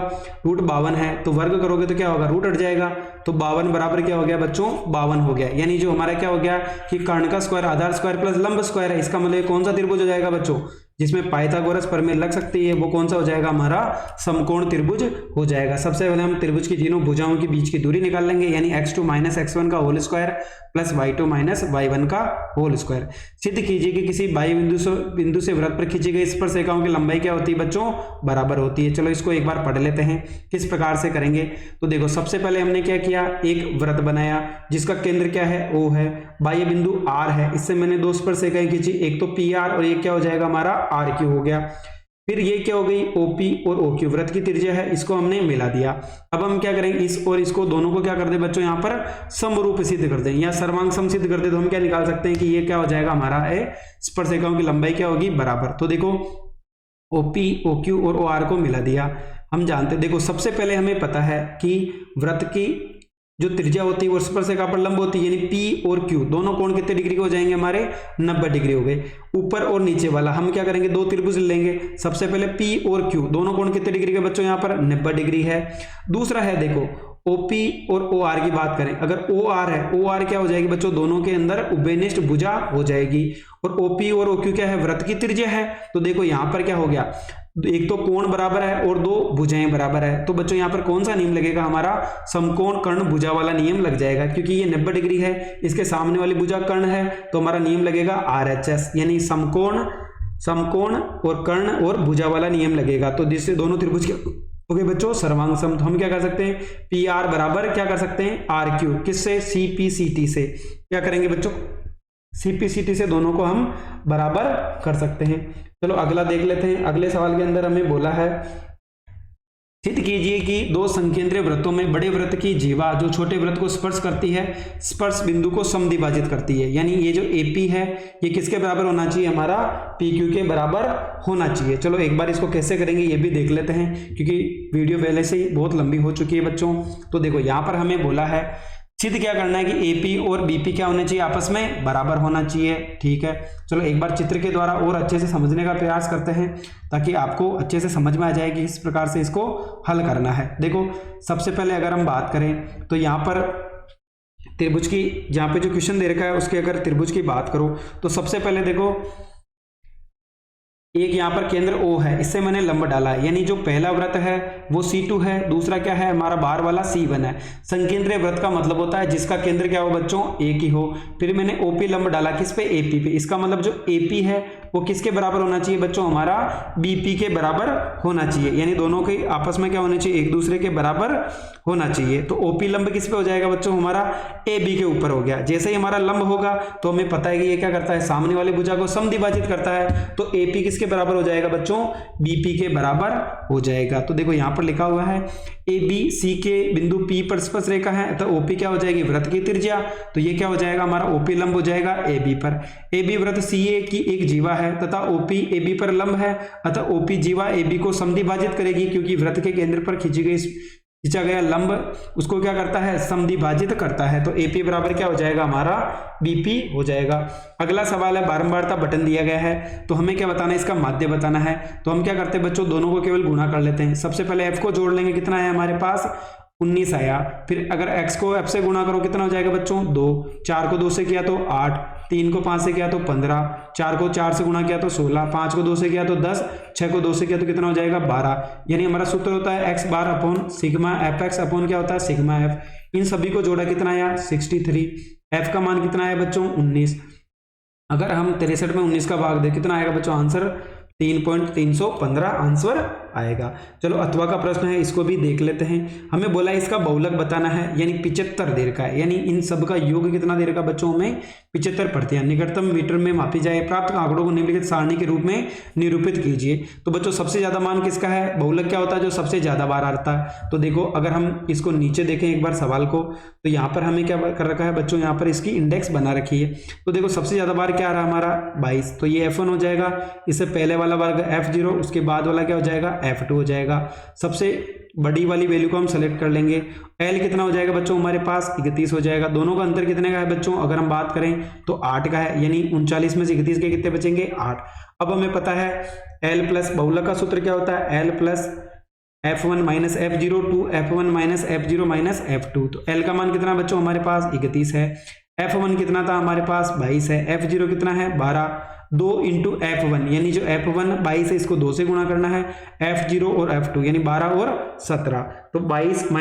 रूट 52 है, तो वर्ग करोगे तो क्या होगा, रूट हट जाएगा, तो 52 बराबर क्या हो गया बच्चों, 52 हो गया। यानी जो हमारा क्या हो गया कि कर्ण का स्क्वायर आधार स्क्वायर प्लस लंब स्क्वायर है, इसका मतलब कौन सा त्रिभुज हो जाएगा बच्चों, जिसमें पाइथागोरस प्रमेय लग सकती है, वो कौन सा हो जाएगा, हमारा समकोण त्रिभुज हो जाएगा। सबसे पहले हम त्रिभुज की तीनों भुजाओं के बीच की दूरी निकाल लेंगे, यानी x2 - x1 का whole square plus y2 - y1 का होल स्क्वायर। सिद्ध कीजिए कि किसी बाह्य बिंदु से वृत्त पर खींची गई स्पर्शरेखाओं की लंबाई क्या होती है बच्चों, बराबर होती है। चलो इसको एक बार पढ़ लेते हैं, किस प्रकार से करेंगे। तो देखो सबसे पहले हमने क्या किया, एक वृत्त बनाया जिसका केंद्र क्या है, O है, बाह्य बिंदु R है, इससे मैंने 2 स्पर्शरेखाएं खींची, एक तो PR और एक क्या हो जाएगा हमारा RQ हो गया। फिर ये क्या हो गई, OP और OQ, वृत्त की त्रिज्या है, इसको हमने मिला दिया। अब हम क्या करेंगे, इस और इसको दोनों को क्या कर दे बच्चों, यहाँ पर समरूप सिद्ध कर दें या सर्वांग सम सिद्ध कर दे, तो हम क्या निकाल सकते हैं कि ये क्या हो जाएगा हमारा स्पर्शरेखाओं की लंबाई क्या होगी, बराबर। तो देखो OP OQ और OR को मिला दिया। हम जानते, देखो सबसे पहले हमें पता है कि वृत्त की जो त्रिज्या होती है वो स्पर्शरेखा पर लंब होती है, यानी P और Q दोनों कोण कितने डिग्री के हो जाएंगे हमारे, 90 डिग्री हो गए। ऊपर और नीचे वाला हम क्या करेंगे, 2 त्रिभुज लेंगे। सबसे पहले P और Q दोनों कोण कितने डिग्री के बच्चों, यहाँ पर 90 डिग्री है। दूसरा है देखो OP और OR की बात करें, अगर OR है, OR क्या हो जाएगी बच्चों, दोनों के अंदर उभयनिष्ठ भुजा हो जाएगी। और OP और OQ क्या है, वृत्त की त्रिज्या है। तो देखो यहाँ पर क्या हो गया, एक तो कोण बराबर है और 2 भुजाएं बराबर है, तो बच्चों यहाँ पर कौन सा नियम लगेगा, हमारा समकोण कर्ण भुजा वाला नियम लग जाएगा, क्योंकि ये 90 डिग्री है, इसके सामने वाली भुजा कर्ण है, तो हमारा नियम लगेगा RHS, यानी समकोण और कर्ण और भुजा वाला नियम लगेगा। तो जिससे दोनों त्रिभुज के ओके बच्चों सर्वांग सम, तो हम क्या कर सकते हैं, PR बराबर क्या कर सकते हैं, RQ, किससे, CPCT से। क्या करेंगे बच्चों, CPCT से दोनों को हम बराबर कर सकते हैं। चलो अगला देख लेते हैं। अगले सवाल के अंदर हमें बोला है सिद्ध कीजिए कि दो संकेंद्रीय वृत्तों में बड़े वृत्त की जीवा जो छोटे वृत्त को स्पर्श करती है स्पर्श बिंदु को समद्विभाजित करती है। यानी ये जो AP है ये किसके बराबर होना चाहिए, हमारा PQ के बराबर होना चाहिए। चलो एक बार इसको कैसे करेंगे ये भी देख लेते हैं, क्योंकि वीडियो पहले से ही बहुत लंबी हो चुकी है बच्चों। तो देखो यहाँ पर हमें बोला है सिद्ध क्या करना है कि AP और BP क्या होने चाहिए, आपस में बराबर होना चाहिए। ठीक है, चलो एक बार चित्र के द्वारा और अच्छे से समझने का प्रयास करते हैं ताकि आपको अच्छे से समझ में आ जाए कि किस प्रकार से इसको हल करना है। देखो सबसे पहले अगर हम बात करें तो यहाँ पर त्रिभुज की, जहाँ पे जो क्वेश्चन दे रखा है उसके अगर त्रिभुज की बात करो तो सबसे पहले देखो एक यहाँ पर केंद्र O है, इससे मैंने लंब डाला है, यानी जो पहला वृत्त है वो C2 है, दूसरा क्या है हमारा बाहर वाला C1 है। संकेंद्रीय वृत्त का मतलब होता है जिसका केंद्र क्या हो बच्चों, एक ही हो। फिर मैंने OP लंब डाला किस पे, AP पे। इसका मतलब जो AP है वो किसके बराबर होना चाहिए बच्चों, हमारा BP के बराबर होना चाहिए। यानी दोनों के आपस में क्या होना चाहिए, एक दूसरे के बराबर होना चाहिए। तो OP लंब किस पे हो जाएगा बच्चों, हमारा AB के ऊपर हो गया। जैसे ही हमारा लंब होगा तो हमें पता है कि ये क्या करता है, सामने वाली भुजा को समद्विभाजित करता है। तो AP किसके बराबर हो जाएगा बच्चों, BP के बराबर हो जाएगा। तो देखो यहाँ पर लिखा हुआ है ABC के बिंदु P पर स्पर्श रेखा है, तो OP क्या हो जाएगी, वृत्त की त्रिज्या। तो ये क्या हो जाएगा, हमारा OP लंब हो जाएगा AB पर। AB वृत्त CA की एक जीवा है तथा OP AB पर लंब है, अतः OP जीवा AB को समद्विभाजित करेगी, क्योंकि वृत्त के केंद्र पर खींचा गया लंब उसको क्या करता है, समद्विभाजित करता है। तो AP बराबर क्या हो जाएगा, हमारा BP हो जाएगा। अगला सवाल है, बारंबारता बटन दिया गया है तो हमें क्या बताना है, इसका माध्य बताना है। तो हम क्या करते हैं बच्चों, दोनों को केवल गुणा कर लेते हैं। सबसे पहले F को जोड़ लेंगे, कितना है हमारे पास 19 आया। फिर अगर x को f से गुणा करो कितना हो जाएगा बच्चों, 2। 4 को 2 से किया तो 8, 3 को 5 से किया तो 15, 4 को 4 से गुणा किया तो 16, 5 को 2 से किया तो 10, 6 को 2 से किया तो कितना हो जाएगा 12। यानी हमारा सूत्र होता है x bar upon sigma fx upon क्या होता है, सिग्मा f। इन सभी को जोड़ा कितना आया 63। f का मान कितना आया बच्चों 19। अगर हम 63 में 19 का भाग दे कितना आएगा बच्चों, आंसर 3.315 आंसर आएगा। चलो अथवा का प्रश्न है, इसको भी देख लेते हैं। हमें बोला इसका बहुलक बताना है, यानी 75 दे रखा है। यानी इन सब का योग कितना दे रखा बच्चों में 75 प्रतिशत। निकटतम मीटर में मापी जाए, प्राप्त आंकड़ों को निम्नलिखित सारणी के रूप में निरूपित कीजिए। तो बच्चों सबसे ज्यादा मान किसका है, बहुलक क्या होता है, जो सबसे ज्यादा बार आता है। तो देखो अगर हम इसको नीचे देखें एक बार सवाल को, तो यहाँ पर हमें क्या कर रखा है बच्चों, यहाँ पर इसकी इंडेक्स बना रखी है। तो देखो सबसे ज्यादा बार क्या आ रहा है हमारा 22, तो ये F1 हो जाएगा। इससे पहले वाला वर्ग F0, उसके बाद वाला क्या हो जाएगा F2 हो जाएगा। सबसे बड़ी वाली वैल्यू को हम सेलेक्ट कर लेंगे। L कितना हो जाएगा बच्चों, हमारे पास 31 हो जाएगा। दोनों का अंतर कितने का है बच्चों, अगर हम बात करें तो 8 का है। यानी 39 में से 31 के कितने बचेंगे 8। अब हमें पता है L प्लस बहुलक का सूत्र क्या होता है, L plus F1 minus F0 two F1 minus F0 minus F2। तो L का मान कितना बच्चों हमारे पास 31 है। F1 कितना था हमारे पास 22 है। F0 कितना है 12। 2 इंटू F1, यानी जो F1 22 है इसको 2 से गुणा करना है। F0 और F2 यानी 12 और 17। तो 22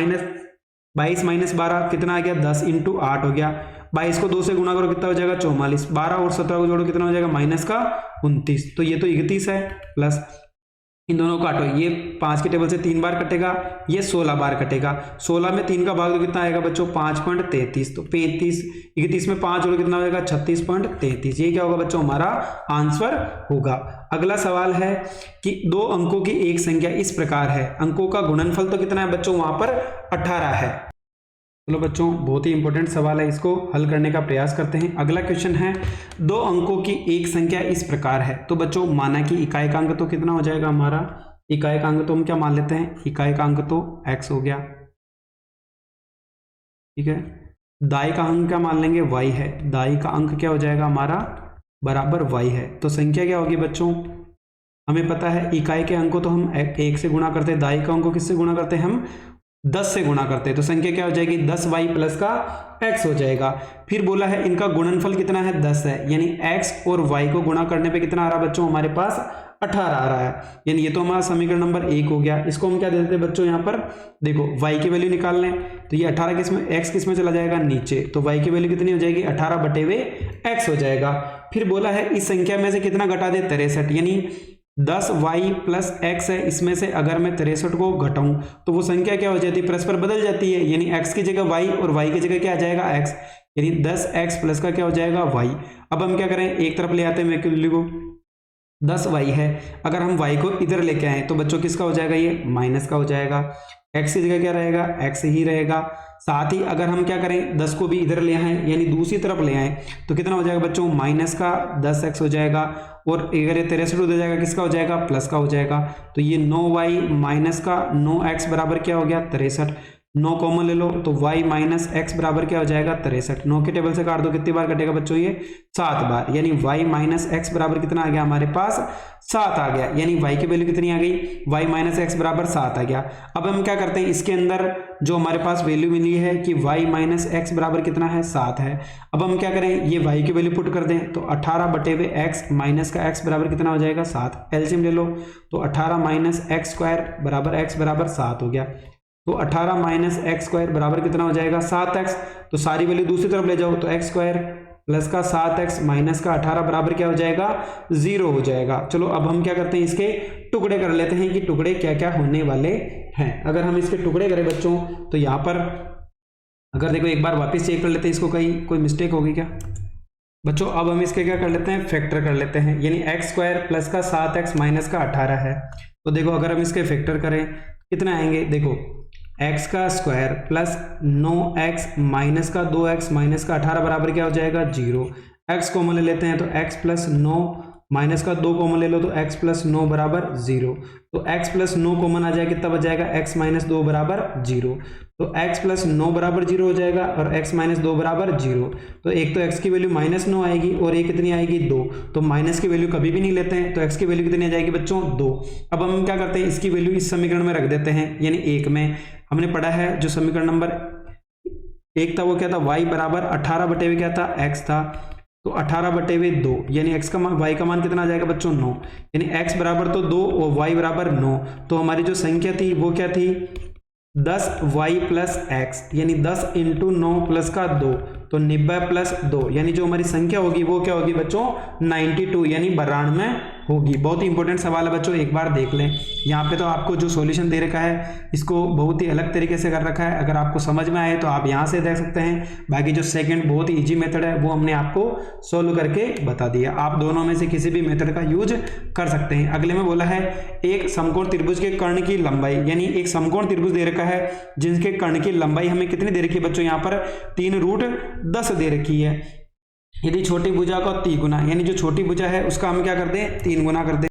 माइनस 12 कितना आ गया 10 इंटू 8 हो गया। 22 को 2 से गुणा करो कितना हो जाएगा 44। 12 और 17 को जोड़ो कितना हो जाएगा माइनस का 29। तो ये तो 31 है, प्लस इन दोनों को काटो, ये 5 के टेबल से 3 बार कटेगा, ये 16 बार कटेगा। 16 में 3 का भाग तो कितना आएगा बच्चों 5.33। तो 35 31 में 5 जोड़ो कितना हो जाएगा 36.33। ये क्या होगा बच्चों हमारा आंसर होगा। अगला सवाल है कि 2 अंकों की एक संख्या इस प्रकार है, अंकों का गुणनफल तो कितना है बच्चों वहां पर 18 है। चलो बच्चों बहुत ही इंपॉर्टेंट सवाल है, इसको हल करने का प्रयास करते हैं। अगला क्वेश्चन है 2 अंकों की एक संख्या इस प्रकार है। तो बच्चों माना कि इकाइकांक तो कितना हो जाएगा हमारा, इकाइकांक तो हम क्या मान लेते हैं, इकाइकांक तो x हो गया, ठीक है। दाई का अंक क्या मान लेंगे y है, दाई का अंक क्या हो जाएगा हमारा बराबर y है। तो संख्या क्या होगी बच्चों, हमें पता है इकाई के अंक को तो हम 1 से गुणा करते हैं, दाई का अंक को किससे गुणा करते हैं हम 10 से गुणा करते हैं। तो संख्या क्या हो जाएगी 10y प्लस का x हो जाएगा। फिर बोला है इनका गुणनफल कितना है 10 है, यानी x और y को गुणा करने पे कितना आ रहा है बच्चों हमारे पास 18 आ रहा है। यानी ये तो हमारा समीकरण नंबर 1 हो गया। इसको हम क्या दे देते हैं बच्चों, यहाँ पर देखो y की वैल्यू निकाल लें तो ये 18 किसमें, x किसमें चला जाएगा नीचे, तो y की वैल्यू कितनी हो जाएगी 18 बटे हुए x हो जाएगा। फिर बोला है इस संख्या में से कितना घटा दे 63, यानी 10y प्लस x है, इसमें से अगर मैं 63 को घटाऊं तो वो संख्या क्या हो जाती है, परस्पर बदल जाती है। यानी x की जगह y और y की जगह क्या आ जाएगा x, यानी 10x प्लस का क्या हो जाएगा y। अब हम क्या करें, एक तरफ ले आते हैं वैल्यू को, 10y है। अगर हम y को इधर लेके आए तो बच्चों किसका हो जाएगा, ये माइनस का हो जाएगा। x की जगह क्या रहेगा, x ही रहेगा। साथ ही अगर हम क्या करें 10 को भी इधर ले आए यानी दूसरी तरफ ले आए तो कितना हो जाएगा बच्चों, माइनस का 10x हो जाएगा। और अगर ये 63 हो जाएगा किसका हो जाएगा, प्लस का हो जाएगा। तो ये 9y माइनस का 9x बराबर क्या हो गया, 63। 9 कॉमन ले लो तो y माइनस एक्स बराबर क्या हो जाएगा, 63। 9 के टेबल से काट दो, कितनी बार कटेगा बच्चों, ये 7 बार। यानी y माइनस एक्स बराबर कितना आ गया हमारे पास, 7 आ गया। यानी y की वैल्यू कितनी आ गई, y माइनस एक्स बराबर 7 आ गया। अब हम क्या करते हैं, इसके अंदर जो हमारे पास वैल्यू मिली है कि y माइनस एक्स बराबर कितना है, 7 है। अब हम क्या करें, ये y की वैल्यू पुट कर दें तो 18/x माइनस का x बराबर कितना हो जाएगा, 7। एलसीएम ले लो तो 18 माइनस एक्स स्क्वायर बराबर x बराबर 7 हो गया। तो 18 माइनस एक्स स्क्वायर बराबर कितना हो जाएगा, 7x। तो सारी वैल्यू दूसरी तरफ ले जाओ तो एक्स स्क्वायर प्लस का 7x माइनस का 18 बराबर क्या हो जाएगा, 0 हो जाएगा। चलो अब हम क्या करते हैं, इसके टुकड़े कर लेते हैं कि टुकड़े क्या क्या होने वाले हैं। अगर हम इसके टुकड़े करें बच्चों तो यहाँ पर अगर देखो एक बार वापस चेक कर लेते हैं इसको, कहीं कोई मिस्टेक होगी क्या बच्चों। अब हम इसके क्या कर लेते हैं, फैक्टर कर लेते हैं। यानी एक्स स्क्वायर प्लस का 7x माइनस का 18 है। तो देखो अगर हम इसके फैक्टर करें कितना आएंगे, देखो x का स्क्वायर प्लस 9x माइनस का 2x माइनस का 18 बराबर क्या हो जाएगा, 0। x कॉमन ले लेते हैं तो x प्लस 9 माइनस का 2 कॉमन ले लो तो x प्लस 9 बराबर 0। तो x प्लस 9 कॉमन आ जाएगा, कितना बच जाएगा, x माइनस 2 बराबर 0। तो x प्लस 9 बराबर 0 हो जाएगा और x माइनस 2 बराबर 0। तो एक तो x की वैल्यू माइनस 9 आएगी और एक कितनी आएगी, 2। तो माइनस की वैल्यू कभी भी नहीं लेते हैं तो x की वैल्यू कितनी आ जाएगी बच्चों, 2। अब हम क्या करते हैं, इसकी वैल्यू इस समीकरण में रख देते हैं। यानी 1 में हमने पढ़ा है जो समीकरण नंबर 1 था वो क्या था, y बराबर 18/2 क्या था, x था। तो 18/2 यानी x का मान, y का मान कितना आ जाएगा बच्चों, 9। यानी x बराबर तो 2 और y बराबर 9। तो हमारी जो संख्या थी वो क्या थी, 10y प्लस एक्स, यानी 10 इंटू 9 प्लस का 2 तो 90 प्लस 2, यानी जो हमारी संख्या होगी वो क्या होगी बच्चों, 92 यानी 92 होगी। बहुत ही इंपॉर्टेंट सवाल है बच्चों, एक बार देख लें। यहाँ पे तो आपको जो सॉल्यूशन दे रखा है इसको बहुत ही अलग तरीके से कर रखा है। अगर आपको समझ में आए तो आप यहाँ से देख सकते हैं। बाकी जो सेकंड बहुत ही इजी मेथड है वो हमने आपको सोल्व करके बता दिया। आप दोनों में से किसी भी मेथड का यूज कर सकते हैं। अगले में बोला है एक समकोण त्रिभुज के कर्ण की लंबाई, यानी एक समकोण त्रिभुज दे रखा है जिसके कर्ण की लंबाई हमें कितनी दे रखी है बच्चों, यहाँ पर 3√10 दे रखी है। यदि छोटी भुजा का 3 गुना, यानी जो छोटी भुजा है उसका हम क्या करते हैं, 3 गुना करते हैं।